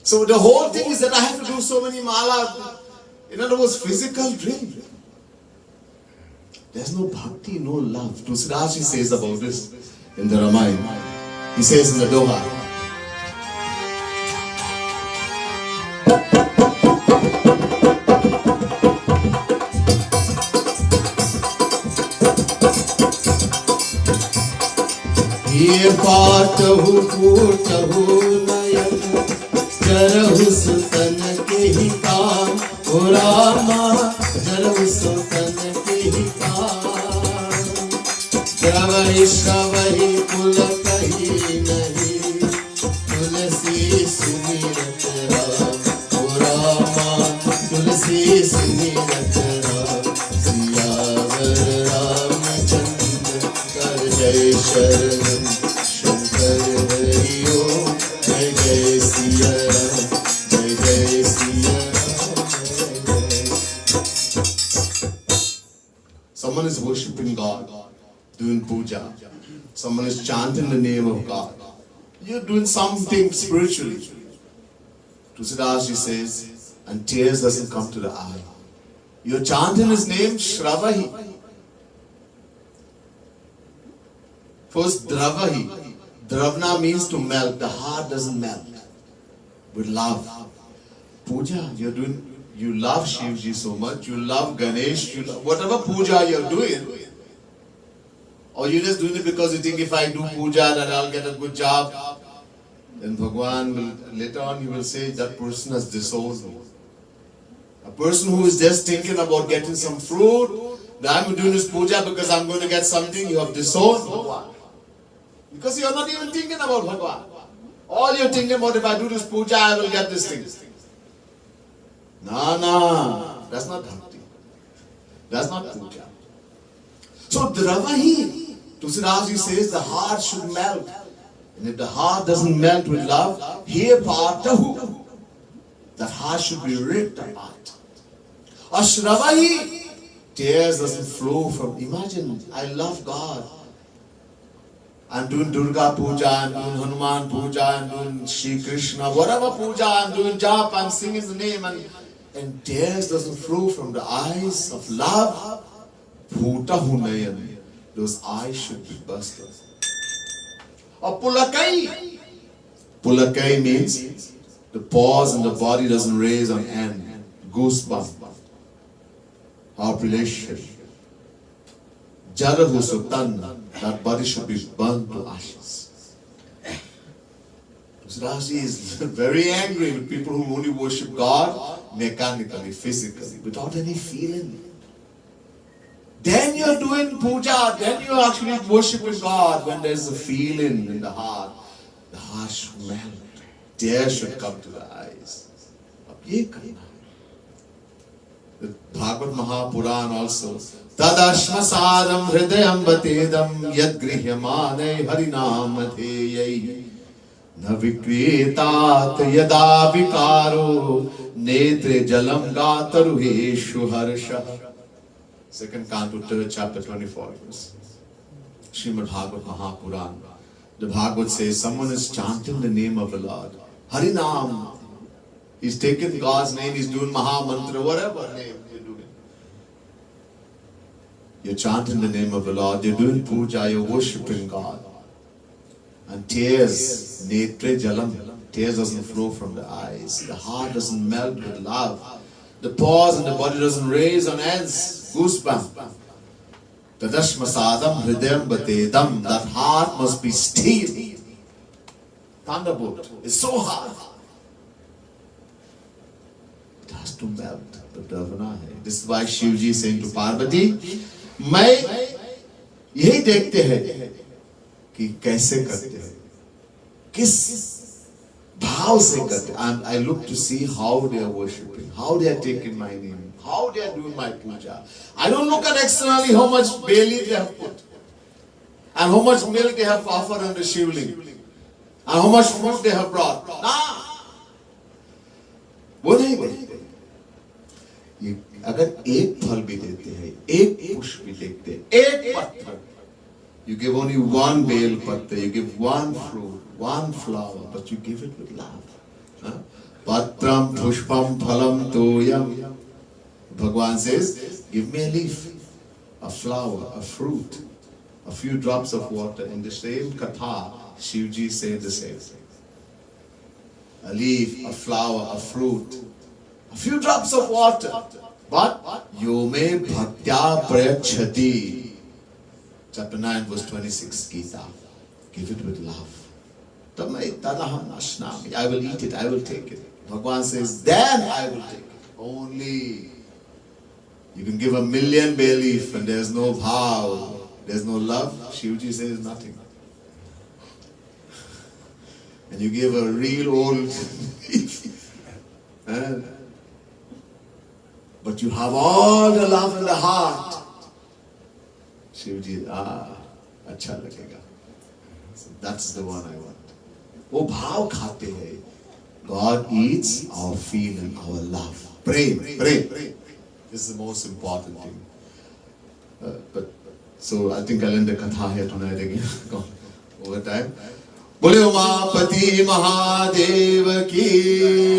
So the whole thing is that I have to do so many mala. In other words, physical drill. There's no bhakti, no love. Tulsidas says about this in the Ramayana. He says in the Doha.
ये पाटहु फूटहु नयन जरहु सुतन के ही काम ओ रामा जरहु सुतन के ही काम द्रवहि श्रवहि कुल कही नहीं तुलसी सुमिरत राम ओ रामा तुलसी सुमिरत राम सियावर रामचंद्र कर जय शरण
Someone is worshipping God, doing puja. Someone is chanting the name of God. You're doing something spiritually. Tulsidas says, and tears doesn't come to the eye. You're chanting his name, Shravahi. First, Dravahi. Dravna means to melt. The heart doesn't melt. With love. Puja, you're doing. You love Shivji so much, you love Ganesh, whatever puja you're doing, or you're just doing it because you think if I do puja then I'll get a good job, then Bhagwan will, later on he will say that person has disowned me. A person who is just thinking about getting some fruit, that I'm doing this puja because I'm going to get something, you have disowned Bhagwan. Because you're not even thinking about Bhagwan. All you're thinking about, if I do this puja, I will get this thing. No, that's not bhakti. That's not puja. So Dravahi, Tulsidas says the heart should melt. And if the heart doesn't melt with love, here partahu, that heart should be ripped apart. Ashravahi, tears doesn't flow from, imagine, I love God. I'm doing Durga Puja, I'm doing Hanuman Puja, I'm doing Shri Krishna, whatever puja, I'm doing jap, I'm singing the name, and tears doesn't flow from the eyes of love. Bhutahu nayan, those eyes should be busted. Or pulakai. Pulakai means the pause in the body doesn't raise on end. Goosebump. Heart relation. Jarahu sutan, that body should be burnt to ashes. Rasi is very angry with people who only worship God mechanically, physically, without any feeling. Then you're doing puja, then you're actually worshiping God when there's a feeling in the heart should melt, tears should come to the eyes. अब ये करना है. The Bhagavad Mahapuran also. Tadashmasadam hridayam batedam yad grihyamane harinamatheyai na vikretat yada vikaro netre jalam gataruheshu harsha. Second Canto, third chapter, 24 verse. Srimad Bhagavad Mahapuran. The Bhagavad says someone is chanting the name of the Lord. Harinam. He's taken God's name, he's doing Maha Mantra, whatever name you're doing. You're chanting the name of the Lord, you're doing puja, you're worshipping God. And tears, netre jalam, tears doesn't flow from the eyes. The heart doesn't melt with love. The pores in the body doesn't raise on ends. Goosebump. Tadashmasadam hridayam batedam. That heart must be steel. Thunderbolt. It's so hard. It has to melt. But this is why Shivji is saying to Parvati, मैं यही देखते हैं कि कैसे करते हैं, किस भाव से करते. And I look to see how they are worshipping, how they are taking my name, how they are doing my puja. I don't look at externally how much beli they have put, and how much milk they have offered on the shivling, and how much fruit they have brought. Nah, वो नहीं देखते. ये अगर एक फल भी देते हैं, एक पुष्प भी देते हैं, एक पत्थर, you give only one bel patta, you give one fruit, one flower, but you give it with love. Patram pushpam phalam toyam. Bhagwan says, give me a leaf, a flower, a fruit, a few drops of water. In the same katha, Shivji said the same thing. A leaf, a flower, a fruit, a few drops of water. But yome bhaktya prayachati. Chapter 9 verse 26 Gita. Give it with love. I will eat it, I will take it. Bhagwan says, then I will take it. Only. You can give 1,000,000 bay leaf and there's no bhav, there's no love. Shivji says nothing. And you give a real old leaf. But you have all the love in the heart. Shivji, acha lagega. So that's the one I want. वो भाव खाते हैं. God eats our feeling, our love. Pray. This is the most important thing. But so I think I'll end the katha here tonight again. Over time. बोले उमापति महादेव की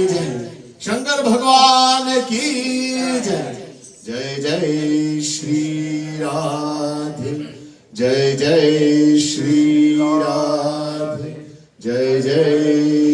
जय, शंकर भगवान की जय. जय जय श्री राधे, जय जय श्री राधे, जय जय